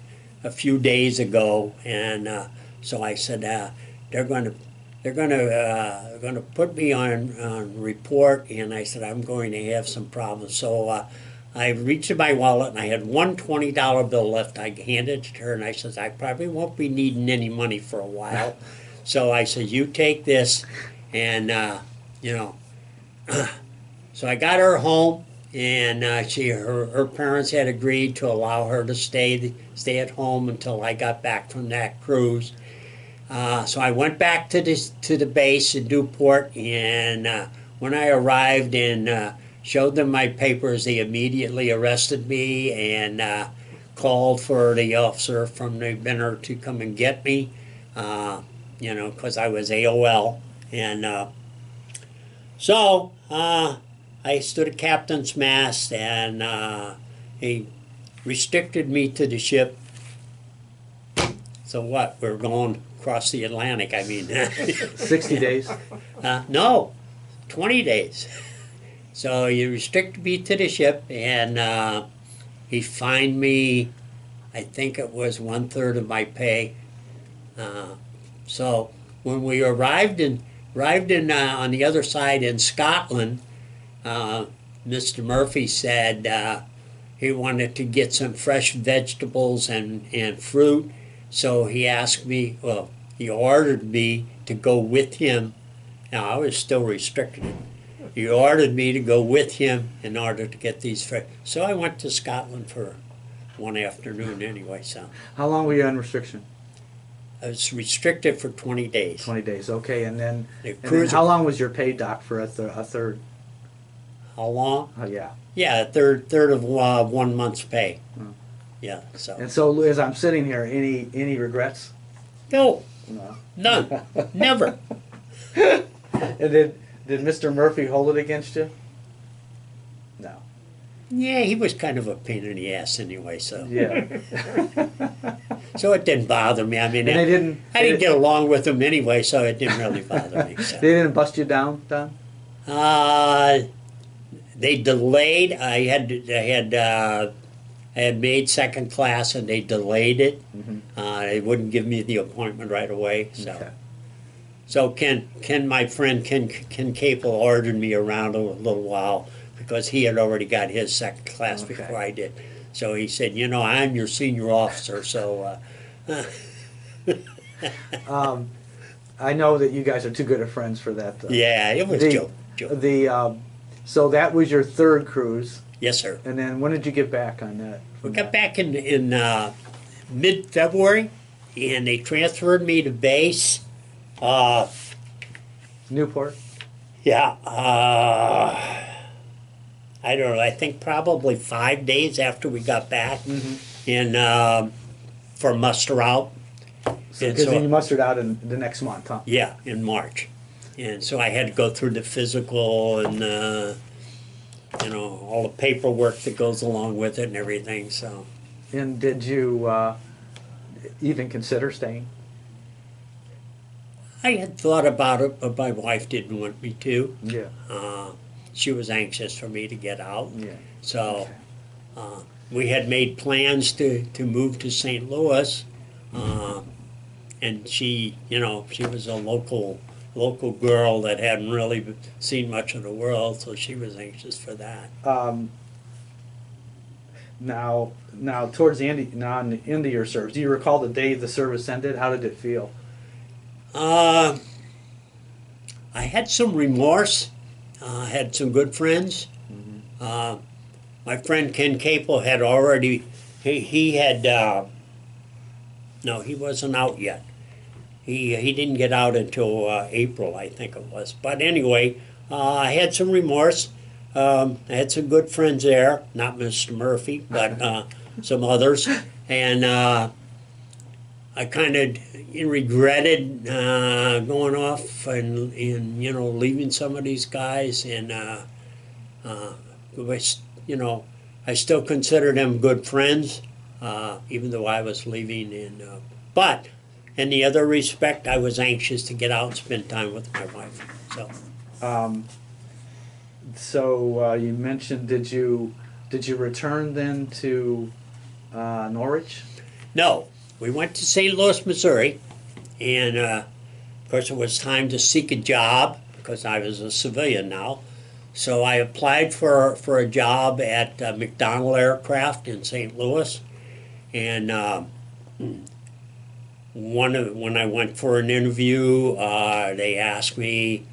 a few days ago, and so I said they're going to put me on report, and I said I'm going to have some problems. So I reached in my wallet, and I had one $20 bill left. I handed it to her, and I said I probably won't be needing any money for a while. So I said, you take this, and you know. So I got her home, and her parents had agreed to allow her to stay at home until I got back from that cruise. So I went back to the base in Newport, and when I arrived and showed them my papers, they immediately arrested me and called for the officer from the Benner to come and get me, because I was AOL. And so I stood at captain's mast, and he restricted me to the ship. So what? We're going across the Atlantic. I mean, 60 days. No, 20 days. So you restricted me to the ship, and he fined me. I think it was 1/3 of my pay. So when we arrived on the other side in Scotland, Mr. Murphy said he wanted to get some fresh vegetables and fruit. So he asked me, well, he ordered me to go with him. Now, I was still restricted. He ordered me to go with him in order to get these fresh. So I went to Scotland for one afternoon anyway. So How long were you on restriction? I was restricted for 20 days. 20 days, okay. And then cruise- how long was your pay, Doc, for a third? How long? Oh, yeah. Yeah, a third of 1 month's pay. Hmm. Yeah, so. And so as I'm sitting here, any regrets? No, No. none, never. And did Mr. Murphy hold it against you? No. Yeah, he was kind of a pain in the ass anyway, so. Yeah. So it didn't bother me. I mean, And they didn't. I didn't get along with him anyway, so it didn't really bother me. So. They didn't bust you down, Don? They delayed. I had made second class, and they delayed it. Mhm. They wouldn't give me the appointment right away. So, Okay. so Ken, my friend Ken Capel ordered me around a little while because he had already got his second class Okay. before I did. So he said, I'm your senior officer, so. I know that you guys are too good of friends for that. Yeah, it was Joe. So that was your third cruise, Yes, sir. and then when did you get back on that? We got back in mid-February, and they transferred me to base. Newport? Yeah, I don't know. I think probably 5 days after we got back, and for muster out. Because then you mustered out in the next month, huh? Yeah, in March, and so I had to go through the physical and all the paperwork that goes along with it and everything. So And did you even consider staying? I had thought about it, but my wife didn't want me to. Yeah. She was anxious for me to get out. Yeah. So we had made plans to move to St. Louis, and she was a local girl that hadn't really seen much of the world, so she was anxious for that. Now towards the end, now in the end of your service, do you recall the day the service ended? How did it feel? I had some remorse. I had some good friends. My friend Ken Capel had already, he had, no, he wasn't out yet. He didn't get out until April, I think it was. But anyway, I had some remorse. I had some good friends there, not Mr. Murphy, but some others. And I kind of regretted going off and leaving some of these guys. And, I still consider them good friends, even though I was leaving. But in the other respect, I was anxious to get out and spend time with my wife. So So you mentioned, did you return then to Norwich? No, we went to St. Louis, Missouri, and of course it was time to seek a job because I was a civilian now. So I applied for a job at McDonnell Aircraft in St. Louis, and when I went for an interview, they asked me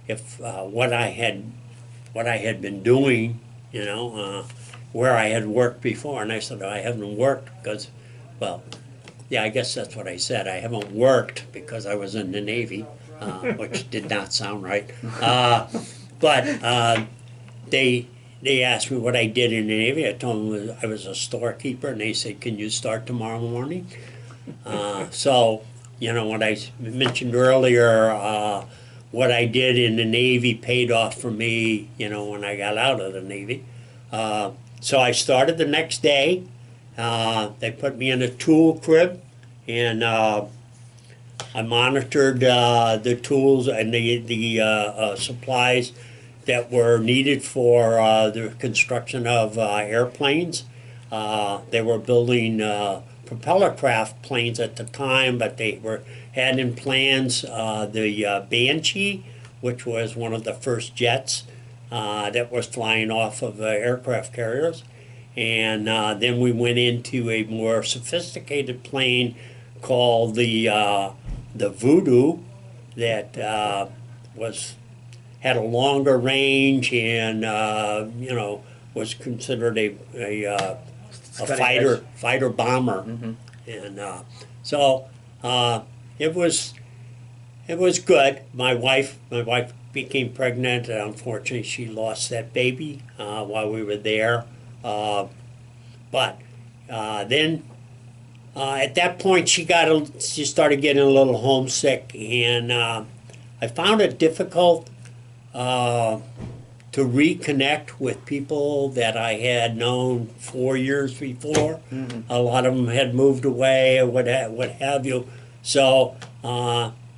if what I had been doing, where I had worked before, and I said I haven't worked because, well, yeah, I guess that's what I said. I haven't worked because I was in the Navy, which did not sound right. But they asked me what I did in the Navy. I told them I was a storekeeper, and they said, "Can you start tomorrow morning?" So, what I mentioned earlier, what I did in the Navy paid off for me, when I got out of the Navy. So I started the next day. They put me in a tool crib, and I monitored the tools and the supplies that were needed for the construction of airplanes. They were building propeller craft planes at the time, but they had in plans the Banshee, which was one of the first jets that was flying off of aircraft carriers. And then we went into a more sophisticated plane called the Voodoo that had a longer range and was considered a fighter bomber. Mm-hmm. And so it was good. My wife became pregnant, and unfortunately she lost that baby while we were there. But then at that point she started getting a little homesick, and I found it difficult to reconnect with people that I had known 4 years before. Mm-hmm. A lot of them had moved away or what have you. So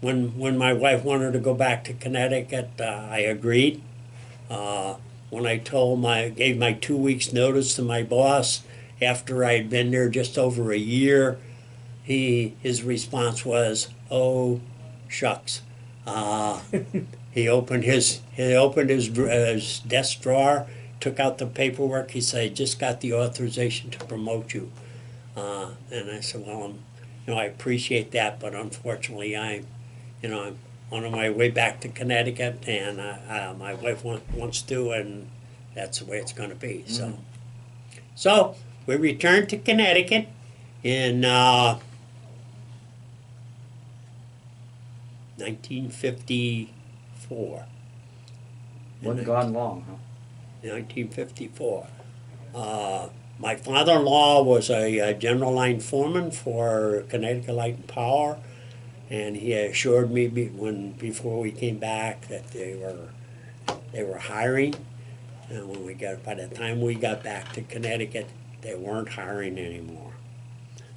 when my wife wanted to go back to Connecticut, I agreed. When I gave my 2 weeks notice to my boss after I'd been there just over a year, his response was, "Oh, shucks." He opened his desk drawer, took out the paperwork. He said, "I just got the authorization to promote you." And I said, "Well, I appreciate that, but unfortunately, I'm on my way back to Connecticut, and my wife wants to, and that's the way it's going to be." Mm-hmm. So we returned to Connecticut in 1954. Wasn't gone long, huh? 1954. My father-in-law was a general line foreman for Connecticut Light and Power, and he assured me before we came back that they were hiring. And by the time we got back to Connecticut, they weren't hiring anymore.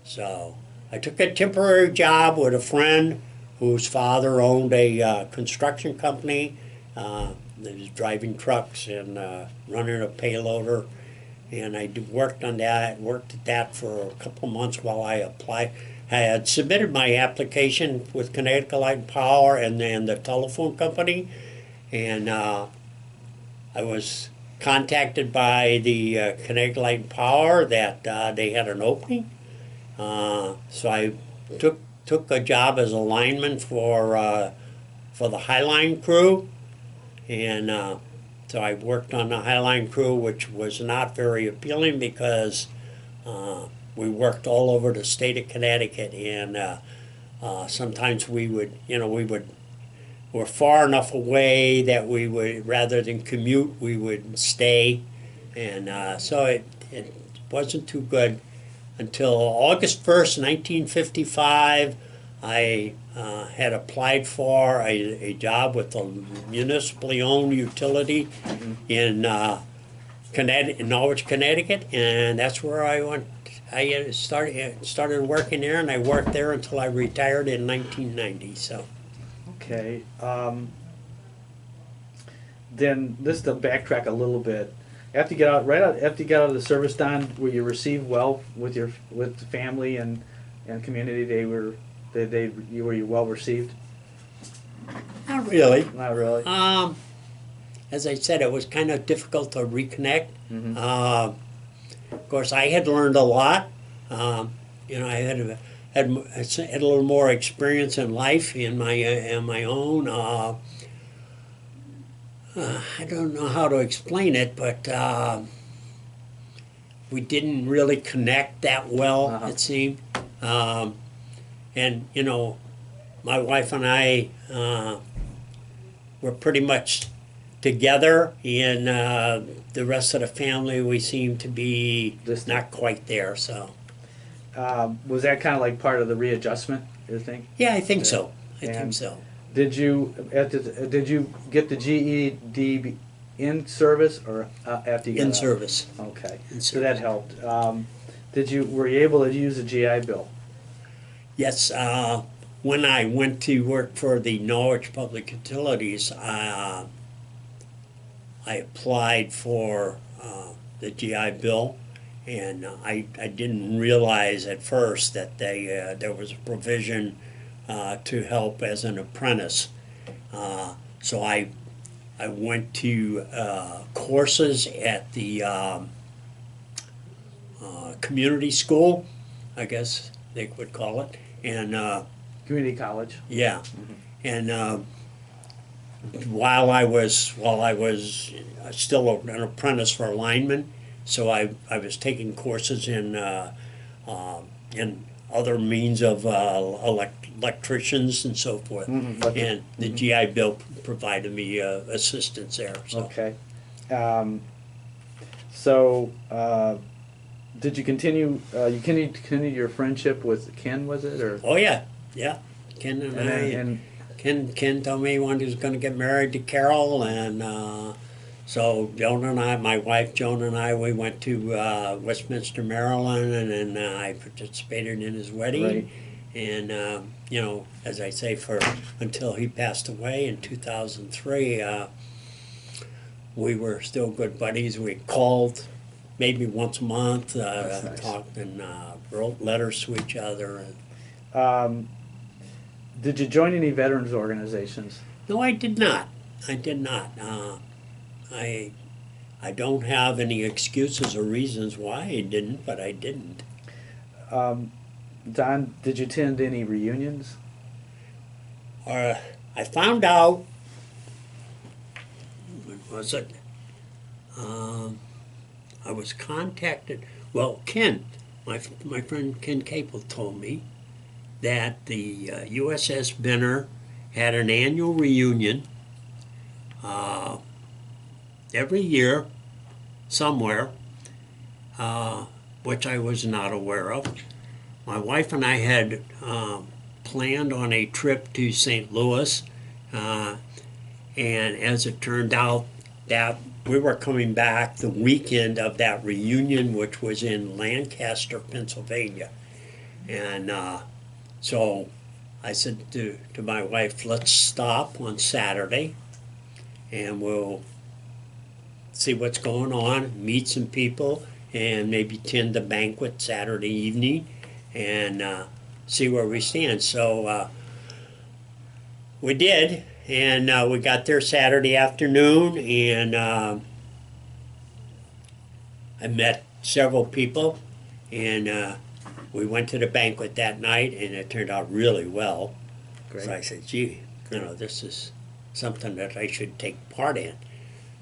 So I took a temporary job with a friend whose father owned a construction company. He was driving trucks and running a payloader, and I worked at that for a couple of months while I applied. I had submitted my application with Connecticut Light and Power and then the telephone company, and I was contacted by the Connecticut Light and Power that they had an opening. So I took a job as a lineman for the Highline crew, and so I worked on the Highline crew, which was not very appealing because we worked all over the state of Connecticut, and sometimes we're far enough away that we would, rather than commute, we would stay, and so it wasn't too good until August 1st, 1955. I had applied for a job with a municipally owned utility in Norwich, Connecticut, and that's where I went. I started working there, and I worked there until I retired in 1990. So. Okay. then this to backtrack a little bit. After you get out, right out, after you got out of the service, Don, were you received well with the family and community? Were you well received? Not really. Not really. As I said, it was kind of difficult to reconnect. Mhm. Of course, I had learned a lot. You know, I had a little more experience in life in my own. I don't know how to explain it, but we didn't really connect that well. Uh-huh. It seemed, and you know, my wife and I were pretty much together, and the rest of the family, we seemed to be Distant. not quite there. So, Was that kind of like part of the readjustment, you think? yeah, I think so. I And- think so. Did you get the GED in service or after you got In out? service. Okay, In so that service. helped. Were you able to use a GI Bill? Yes, when I went to work for the Norwich Public Utilities, I applied for the GI Bill, and I didn't realize at first that there was a provision to help as an apprentice. So I went to courses at the community school, I guess they would call it, and Community college. yeah, and while I was still an apprentice for a lineman, so I was taking courses in other means of electricians and so forth, and the GI Bill provided me assistance there. So. Okay. Did you continue? You continued your friendship with Ken? Was it or? Oh yeah, yeah. Ken and Ken told me he was going to get married to Carol, and so Joan and I, my wife Joan and I, we went to Westminster, Maryland, and I participated in his wedding. Right. And you know, as I say, until he passed away in 2003, we were still good buddies. We called maybe once a month, That's nice. talked and wrote letters to each other. Did you join any veterans organizations? No, I did not. I did not. I don't have any excuses or reasons why I didn't, but I didn't. Don, did you attend any reunions? I found out. When was it? I was contacted. Well, Ken, my friend Ken Capel told me that the USS Benner had an annual reunion every year somewhere, which I was not aware of. My wife and I had planned on a trip to St. Louis, and as it turned out, that we were coming back the weekend of that reunion, which was in Lancaster, Pennsylvania. And so I said to my wife, let's stop on Saturday and we'll see what's going on, meet some people, and maybe attend the banquet Saturday evening and see where we stand. So we did, and we got there Saturday afternoon, and I met several people, and we went to the banquet that night, and it turned out really well. Great. So I said, gee, you know, this is something that I should take part in.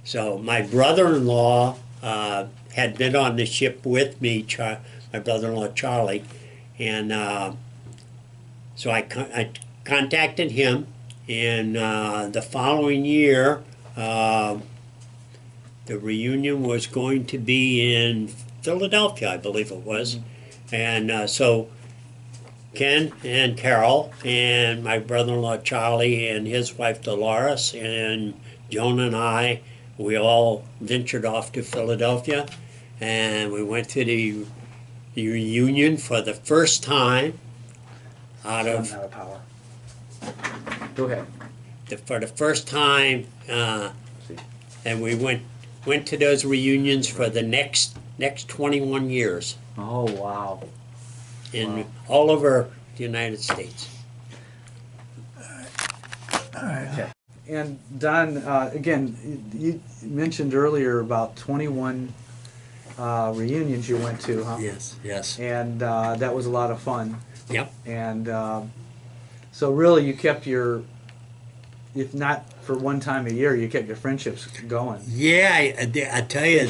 So my brother-in-law had been on the ship with me, my brother-in-law Charlie, and so I contacted him, and the following year, the reunion was going to be in Philadelphia, I believe it was. And so Ken and Carol and my brother-in-law Charlie and his wife Dolores and Joan and I, we all ventured off to Philadelphia, and we went to the reunion for the first time out I'm of out of power. Go ahead. for the first time And we went to those reunions for the next 21 years Oh, wow. in Wow. all over the United States. All right. Okay. And Don, again, you mentioned earlier about 21 reunions you went to, huh? Yes. And that was a lot of fun. Yep. And so really you kept your, if not for one time a year, you kept your friendships going. Yeah, I tell you.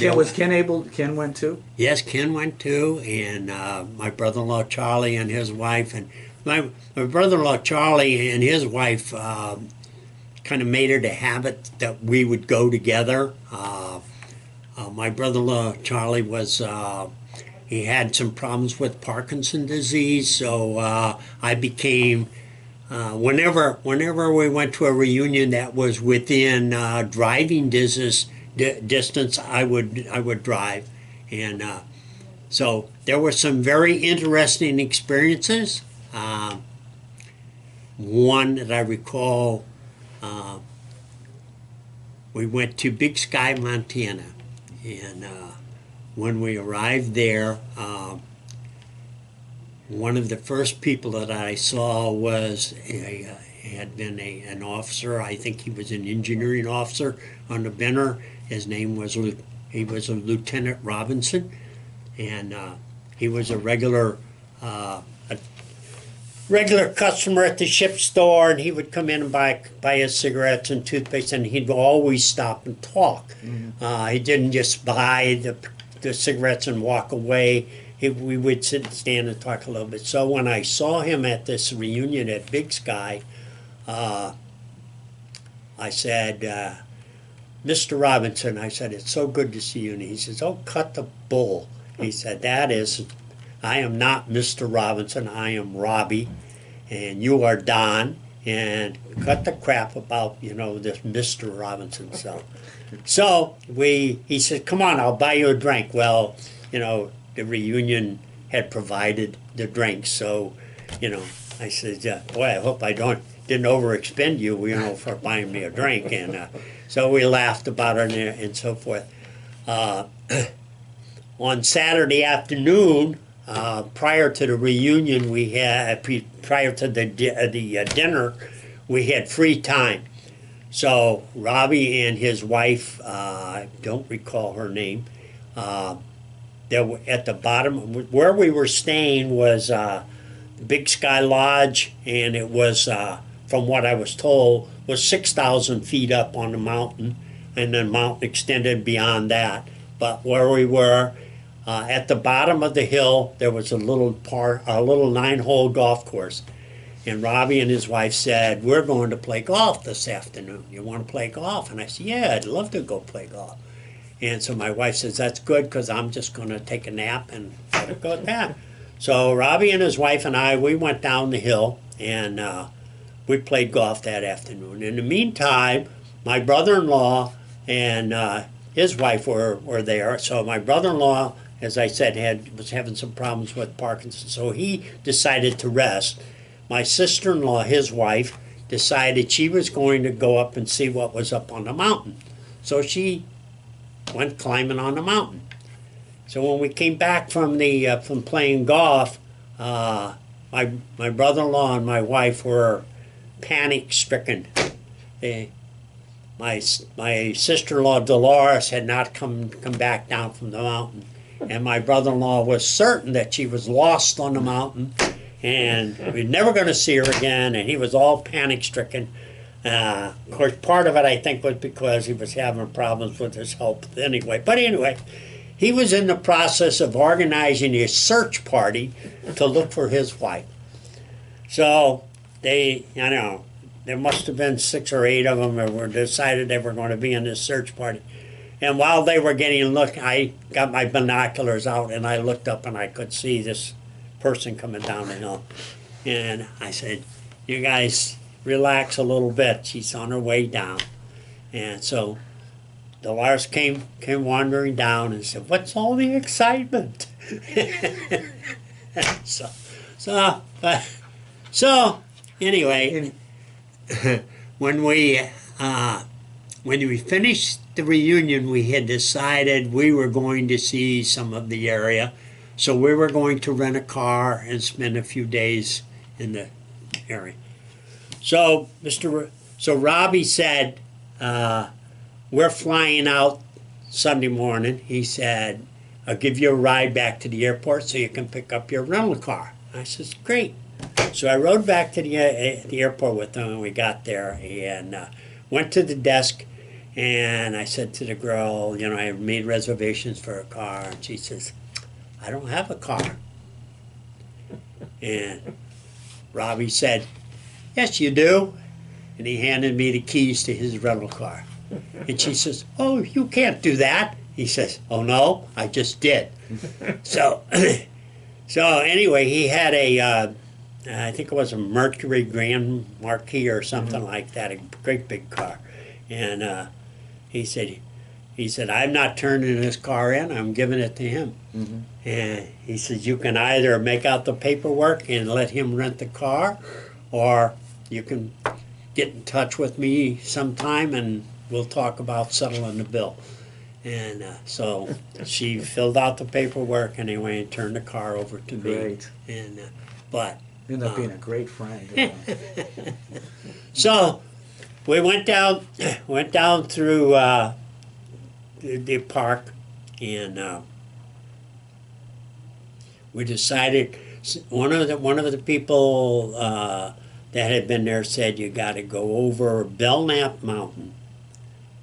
Ken went too? Yes, Ken went too, and my brother-in-law Charlie and his wife, and my brother-in-law Charlie and his wife kind of made it a habit that we would go together. My brother-in-law Charlie was he had some problems with Parkinson's disease, so I became whenever we went to a reunion that was within driving distance, I would drive, and so there were some very interesting experiences. One that I recall, we went to Big Sky, Montana, and when we arrived there, one of the first people that I saw was had been an officer. I think he was an engineering officer on the Benner. His name was he was a Lieutenant Robinson, and he was a regular customer at the ship store, and he would come in and buy his cigarettes and toothpaste, and he'd always stop and talk. He didn't just buy the cigarettes and walk away. We would sit and stand and talk a little bit. So when I saw him at this reunion at Big Sky, I said, Mr. Robinson, I said, it's so good to see you. And he says, oh, cut the bull. He said, I am not Mr. Robinson, I am Robbie, and you are Don, and cut the crap about, this Mr. Robinson. So he said, come on, I'll buy you a drink. Well, the reunion had provided the drinks, so, I said, boy, I hope I didn't overexpend you, for buying me a drink, and so we laughed about it and so forth. On Saturday afternoon, prior to the reunion, prior to the dinner, we had free time. So Robbie and his wife, I don't recall her name, they were at the bottom where we were staying was the Big Sky Lodge, and it was, from what I was told, was 6,000 feet up on the mountain, and the mountain extended beyond that. But where we were, at the bottom of the hill, there was a little 9-hole golf course. And Robbie and his wife said, we're going to play golf this afternoon. You want to play golf? And I said, yeah, I'd love to go play golf. And so my wife says, that's good, because I'm just going to take a nap and let it go at that. So Robbie and his wife and I, we went down the hill, and we played golf that afternoon. In the meantime, my brother-in-law and his wife were there. So my brother-in-law, as I said, was having some problems with Parkinson's, so he decided to rest. My sister-in-law, his wife, decided she was going to go up and see what was up on the mountain. So she went climbing on the mountain. So when we came back from playing golf, my brother-in-law and my wife were panic-stricken. My sister-in-law Dolores had not come back down from the mountain, and my brother-in-law was certain that she was lost on the mountain, and we were never going to see her again, and he was all panic-stricken. Of course, part of it, I think, was because he was having problems with his health anyway. But anyway, he was in the process of organizing a search party to look for his wife. So there must have been 6 or 8 of them that were decided they were going to be in this search party. And while they were getting a look, I got my binoculars out and I looked up and I could see this person coming down the hill. And I said, you guys relax a little bit. She's on her way down. And so Dolores came wandering down and said, what's all the excitement? So anyway, when we when we finished the reunion, we had decided we were going to see some of the area. So we were going to rent a car and spend a few days in the area. So so Robbie said, we're flying out Sunday morning. He said, I'll give you a ride back to the airport so you can pick up your rental car. I says, great. So I rode back to the airport with them, and we got there and went to the desk, and I said to the girl, you know, I made reservations for a car, and she says, I don't have a car. And Robbie said, yes, you do. And he handed me the keys to his rental car. And she says, oh, you can't do that. He says, oh, no, I just did. So anyway, he had I think it was a Mercury Grand Marquis or something like that, a great big car. And he said, I'm not turning this car in, I'm giving it to him. And he said, you can either make out the paperwork and let him rent the car, or you can get in touch with me sometime and we'll talk about settling the bill. And so she filled out the paperwork anyway and turned the car over to me. Great. And but Ended up being a great friend. so we went down through the park, and we decided. One of the people that had been there said you got to go over Belknap Mountain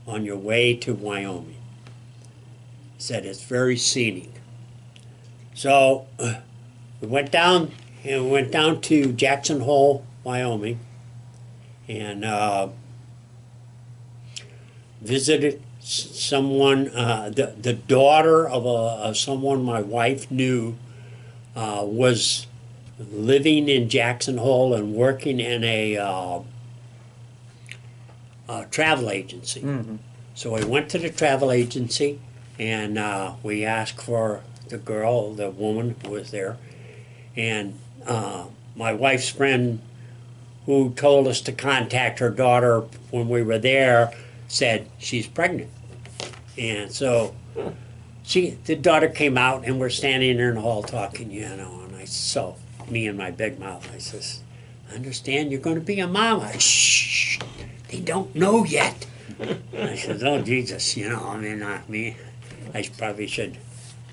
on your way to Wyoming. He said it's very scenic. So we went down to Jackson Hole, Wyoming, and visited someone, the daughter of someone my wife knew was living in Jackson Hole and working in a travel agency. So we went to the travel agency, and we asked for the woman who was there, and my wife's friend who told us to contact her daughter when we were there said she's pregnant. And so the daughter came out, and we're standing there in the hall talking, you know, and so me and my big mouth, I says, I understand you're going to be a mom. Shh, they don't know yet. I said, oh, Jesus, you know, I mean, I probably should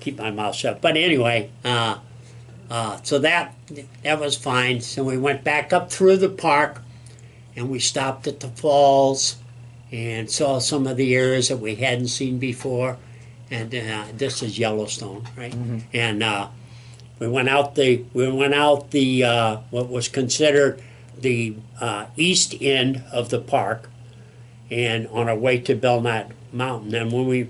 keep my mouth shut. But anyway, so that was fine. So we went back up through the park, and we stopped at the falls and saw some of the areas that we hadn't seen before. And this is Yellowstone, right? And we went out the what was considered the east end of the park, and on our way to Belknap Mountain. And when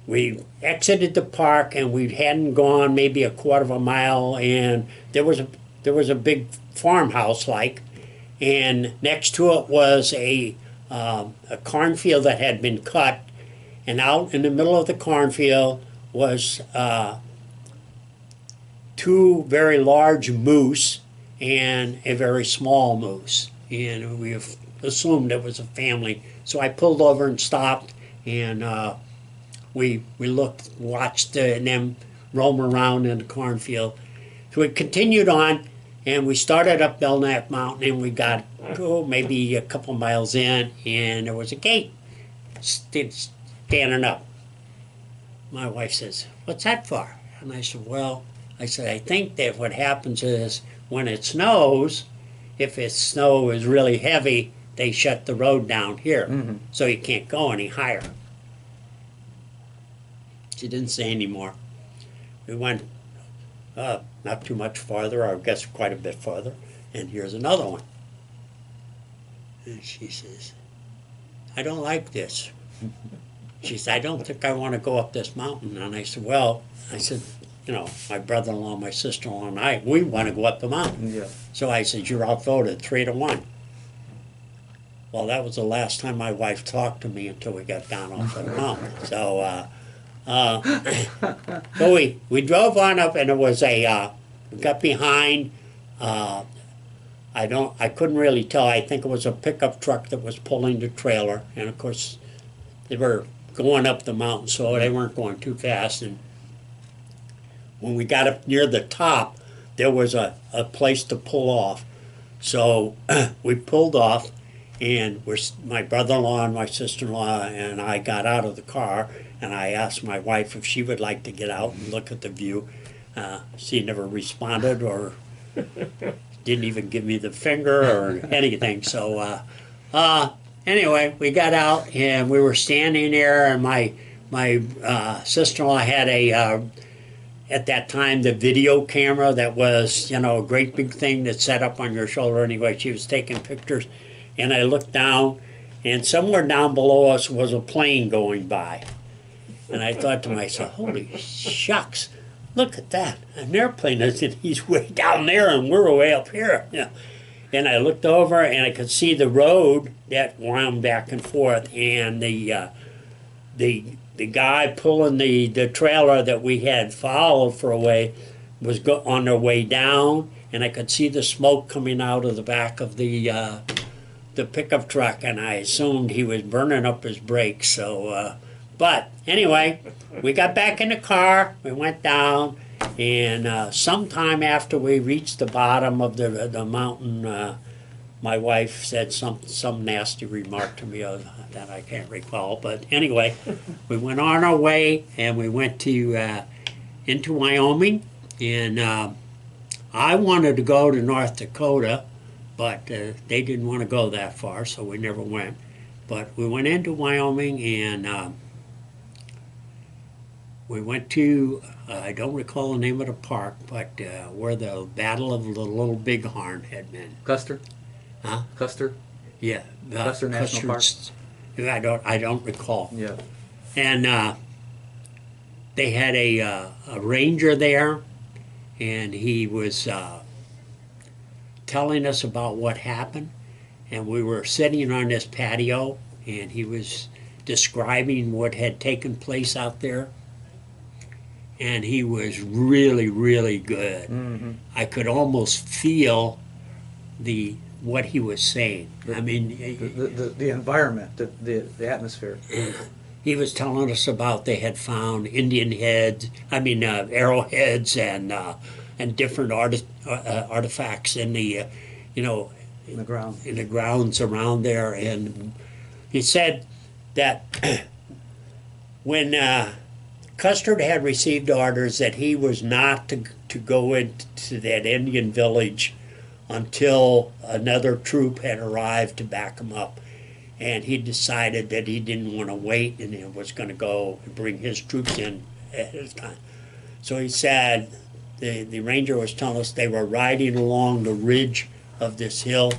we exited the park, and we hadn't gone maybe a quarter of a mile, and there was a big farmhouse and next to it was a cornfield that had been cut, and out in the middle of the cornfield was two very large moose and a very small moose, and we assumed it was a family. So I pulled over and stopped, and we watched them roam around in the cornfield. So we continued on, and we started up Belknap Mountain, and we got maybe a couple miles in, and there was a gate standing up. My wife says, "What's that for?" And I said, I think that what happens is when it snows, if the snow is really heavy, they shut the road down here, so you can't go any higher. She didn't say any more. We went not too much farther, or I guess quite a bit farther, and here's another one. And she says, I don't like this. She said, I don't think I want to go up this mountain. And I said, you know, my brother-in-law, my sister-in-law, and I, we want to go up the mountain. Yeah. So I said, you're outvoted 3-1. Well, that was the last time my wife talked to me until we got down off the mountain. So, so we drove on up, and it was we got behind I couldn't really tell. I think it was a pickup truck that was pulling the trailer, and of course, they were going up the mountain, so they weren't going too fast. And when we got up near the top, there was a place to pull off. So we pulled off, and my brother-in-law and my sister-in-law and I got out of the car, and I asked my wife if she would like to get out and look at the view. She never responded or didn't even give me the finger or anything. So anyway, we got out, and we were standing there, and my sister-in-law had at that time, the video camera that was, a great big thing that set up on your shoulder. Anyway, she was taking pictures, and I looked down, and somewhere down below us was a plane going by. And I thought to myself, holy shucks, look at that. An airplane, he's way down there, and we're way up here. And I looked over, and I could see the road that wound back and forth, and the guy pulling the trailer that we had followed for a way was on their way down, and I could see the smoke coming out of the back of the pickup truck, and I assumed he was burning up his brakes. So, but anyway, we got back in the car, we went down, and sometime after we reached the bottom of the mountain, my wife said some nasty remark to me that I can't recall. But anyway, we went on our way, and we went to into Wyoming, and I wanted to go to North Dakota, but they didn't want to go that far, so we never went. But we went into Wyoming, and we went to, I don't recall the name of the park, but where the Battle of the Little Bighorn had been. Custer? Huh? Custer? Yeah. Custer National Park? I don't recall. Yeah. And they had a ranger there, and he was telling us about what happened. And we were sitting on this patio, and he was describing what had taken place out there. And he was really, really good. Mm-hmm. I could almost feel what he was saying. I mean, the environment, the atmosphere. He was telling us about they had found Indian heads, arrowheads, and different artifacts in the, in the ground, in the grounds around there. And he said that when Custer had received orders that he was not to go into that Indian village until another troop had arrived to back him up. And he decided that he didn't want to wait, and he was going to go and bring his troops in at his time. So he said, the ranger was telling us they were riding along the ridge of this hill,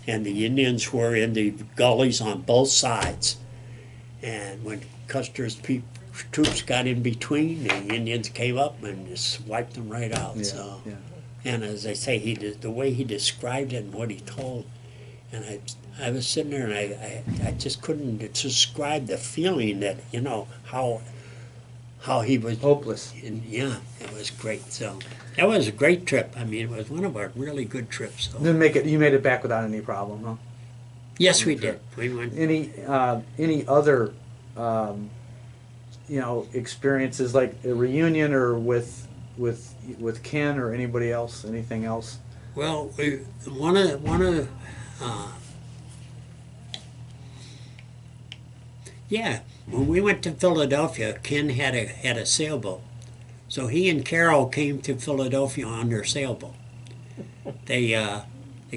and the Indians were in the gullies on both sides. And when Custer's troops got in between, the Indians came up and just wiped them right out. Yeah, So. yeah. And as I say, the way he described it and what he told, and I was sitting there, and I just couldn't describe the feeling that, how he was Hopeless. And yeah, it was great. So that was a great trip. I mean, it was one of our really good trips. So. You made it back without any problem, huh? Yes, we did. We went. Any other experiences, like a reunion or with Ken or anybody else, anything else? Well, one of when we went to Philadelphia, Ken had a sailboat, so he and Carol came to Philadelphia on their sailboat. They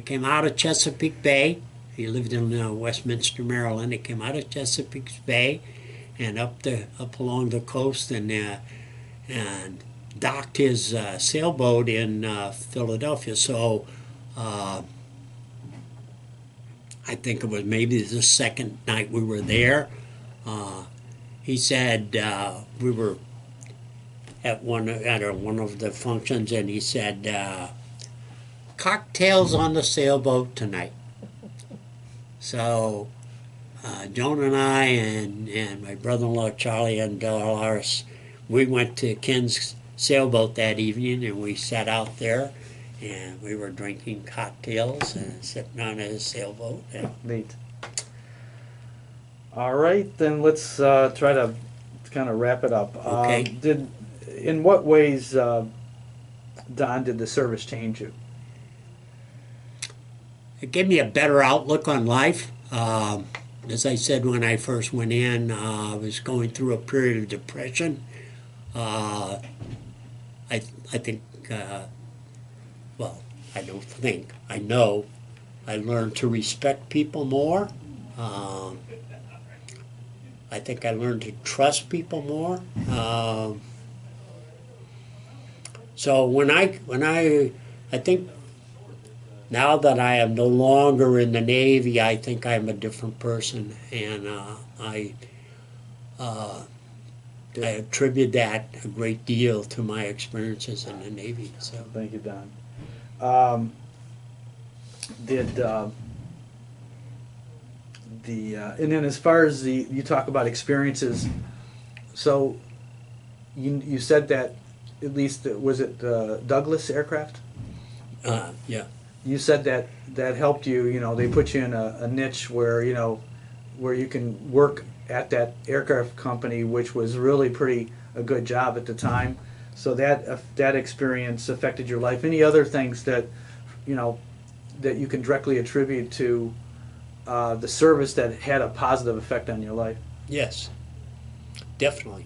came out of Chesapeake Bay. He lived in Westminster, Maryland. They came out of Chesapeake Bay and up along the coast, and docked his sailboat in Philadelphia. So I think it was maybe the second night we were there. He said we were at one of the functions, and he said cocktails on the sailboat tonight. So Joan and I and my brother-in-law Charlie and Dolores, we went to Ken's sailboat that evening, and we sat out there, and we were drinking cocktails and sitting on a sailboat. And Neat. All right, then let's try to kind of wrap it up. Okay. In what ways, Don, did the service change you? it gave me a better outlook on life. As I said when I first went in, I was going through a period of depression. I think, well, I don't think, I know, I learned to respect people more. I think I learned to trust people more. So when I think now that I am no longer in the Navy, I think I'm a different person, and I attribute that a great deal to my experiences in the Navy. So Thank you, Don. And then as far as you talk about experiences, so you said that at least, was it Douglas aircraft? yeah, You said that helped you, they put you in a niche where, where you can work at that aircraft company, which was really a good job at the time. So that experience affected your life. Any other things that you can directly attribute to the service that had a positive effect on your life? yes, definitely.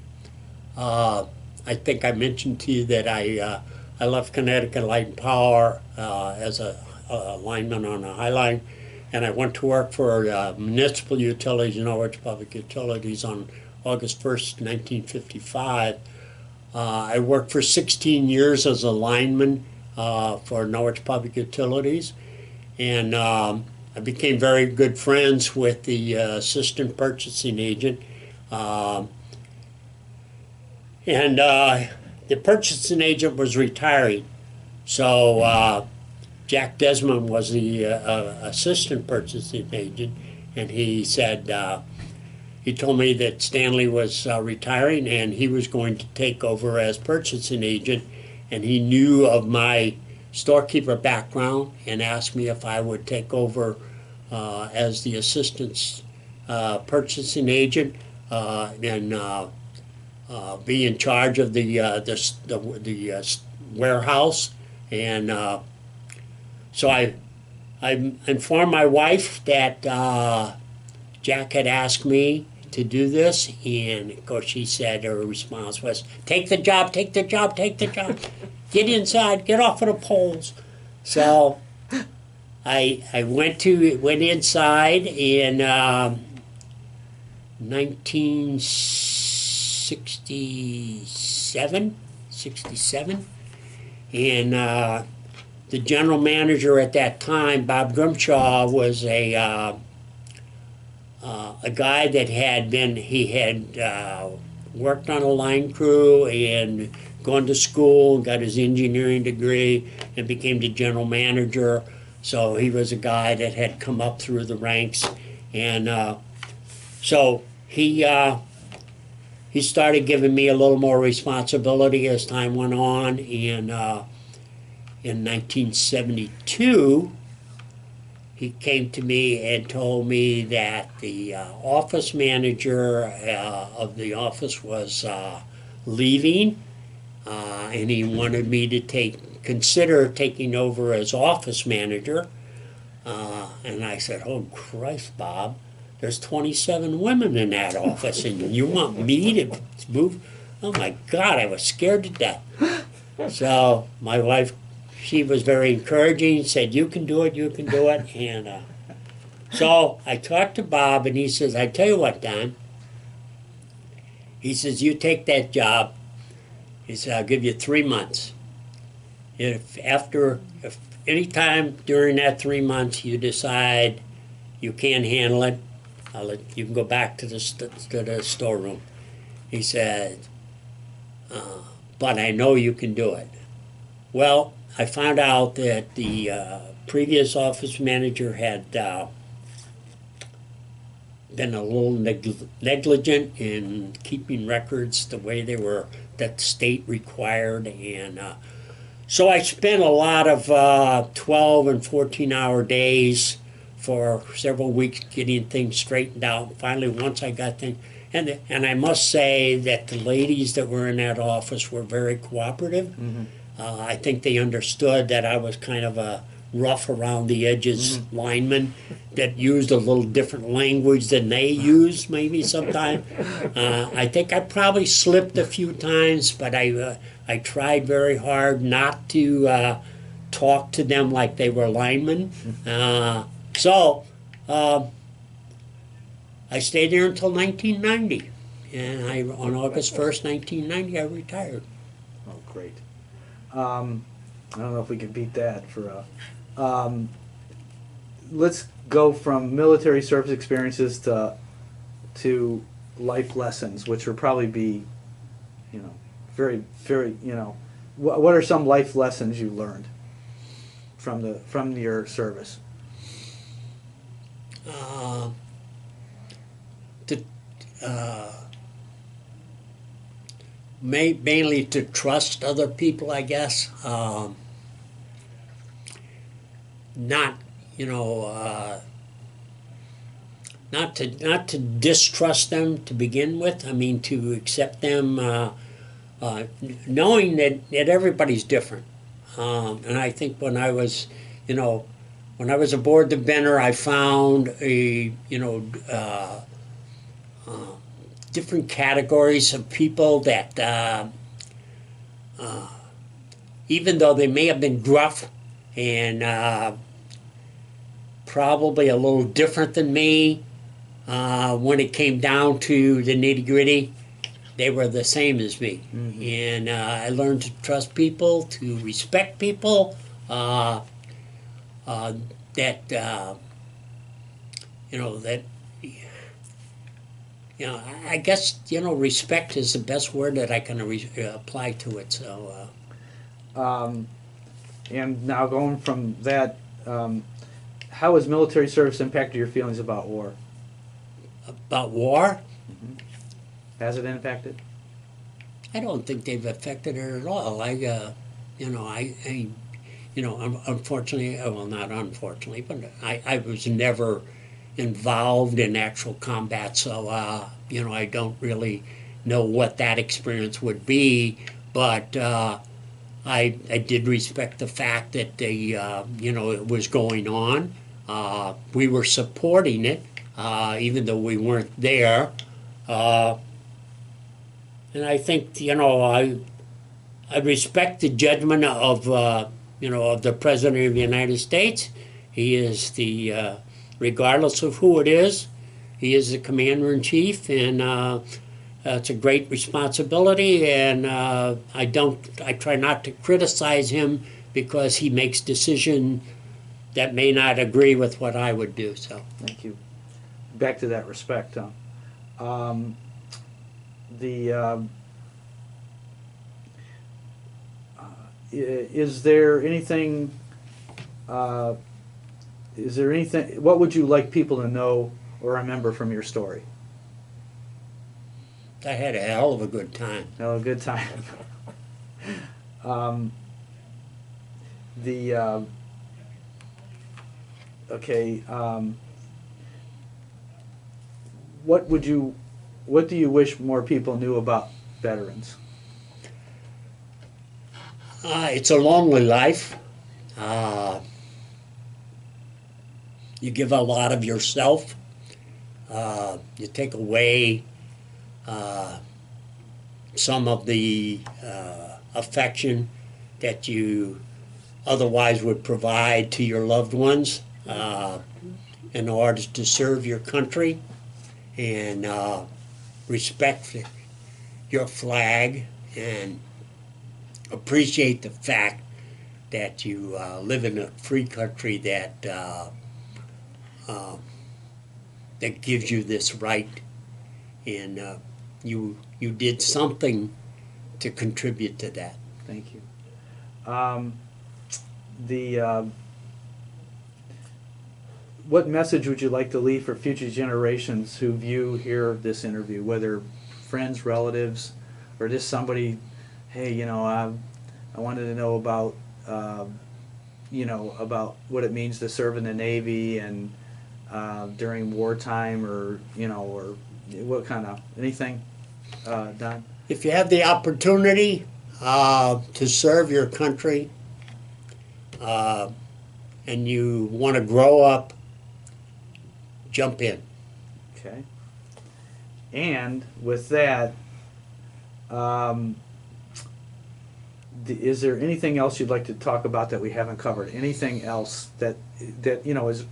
I think I mentioned to you that I left Connecticut Light and Power as a lineman on a High Line, and I went to work for Municipal Utilities, Norwich Public Utilities, on August 1st, 1955. I worked for 16 years as a lineman for Norwich Public Utilities, and I became very good friends with the assistant purchasing agent. And the purchasing agent was retiring, so Jack Desmond was the assistant purchasing agent, and he said, he told me that Stanley was retiring and he was going to take over as purchasing agent, and he knew of my storekeeper background and asked me if I would take over as the assistant purchasing agent and be in charge of the warehouse. And so I informed my wife that Jack had asked me to do this, and of course she said, her response was, take the job, take the job, take the job. Get inside, get off of the poles. So I went inside in 1967, and the general manager at that time, Bob Grimshaw, was a guy that had worked on a line crew and gone to school and got his engineering degree and became the general manager. So he was a guy that had come up through the ranks, and so he started giving me a little more responsibility as time went on. And in 1972, he came to me and told me that the office manager of the office was leaving, and he wanted me to consider taking over as office manager. And I said, "Oh Christ, Bob, there's 27 women in that office, and you want me to move?" Oh my God, I was scared to death. So my wife, she was very encouraging, said, "You can do it, you can do it." And so I talked to Bob, and he says, "I tell you what, Don," he says, "you take that job." He said, "I'll give you 3 months. If any time during that 3 months you decide you can't handle it, you can go back to the storeroom." He said, "But I know you can do it." Well, I found out that the previous office manager had been a little negligent in keeping records the way they were, that the state required, and So I spent a lot of 12 and 14-hour days for several weeks getting things straightened out. Finally, once I got things, and I must say that the ladies that were in that office were very cooperative. I think they understood that I was kind of a rough around the edges lineman that used a little different language than they used maybe sometimes. I think I probably slipped a few times, but I tried very hard not to talk to them like they were linemen. So I stayed there until 1990, and on August 1st, 1990, I retired. Oh, great. I don't know if we can beat that for let's go from military service experiences to life lessons, which will probably be, you know, very, very, you know, what are some life lessons you learned from your service? Mainly to trust other people, I guess. Not, you know, not to distrust them to begin with. I mean, to accept them, knowing that everybody's different. And I think when I was, you know, when I was aboard the Benner, I found different categories of people that, even though they may have been gruff and probably a little different than me, when it came down to the nitty-gritty, they were the same as me. And I learned to trust people, to respect people, I guess, respect is the best word that I can apply to it. So, And now going from that, how has military service impacted your feelings about war? about war, Has it impacted? I don't think they've affected it at all. Unfortunately, well, not unfortunately, but I was never involved in actual combat, so I don't really know what that experience would be. But I did respect the fact that it was going on. We were supporting it, even though we weren't there. And I think I respect the judgment of the President of the United States. He is regardless of who it is, he is the commander-in-chief, and it's a great responsibility, and I try not to criticize him because he makes decisions that may not agree with what I would do. So Thank you. Back to that respect, is there anything? What would you like people to know or remember from your story? I had a hell of a good time. Oh, a good time. Okay. What do you wish more people knew about veterans? It's a lonely life. You give a lot of yourself. You take away some of the affection that you otherwise would provide to your loved ones in order to serve your country and respect your flag and appreciate the fact that you live in a free country that gives you this right, and you did something to contribute to that. Thank you. What message would you like to leave for future generations who hear this interview, whether friends, relatives, or just somebody, hey, I wanted to know about, you know, about what it means to serve in the Navy and during wartime, or, you know, or what kind of, anything, Don? If you have the opportunity to serve your country and you want to grow up, jump in. Okay. And with that, is there anything else you'd like to talk about that we haven't covered? Anything else that you know is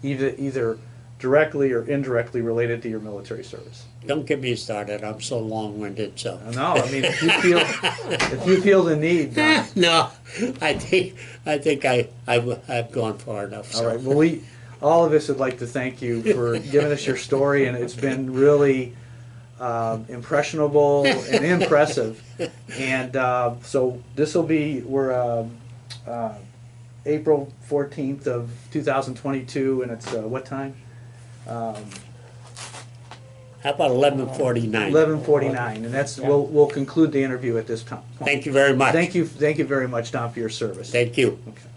either directly or indirectly related to your military service? Don't get me started. I'm so long-winded. So No, I mean, if you feel the need. Don. no, I think I've gone far enough. So. All right. Well, all of us would like to thank you for giving us your story, and it's been really impressionable and impressive. And so this will be, we're April 14th of 2022, and it's what time? How about 11:49? 11:49, and that's we'll conclude the interview at this time. Thank you very much. Thank you very much, Don, for your service. Thank you. Okay.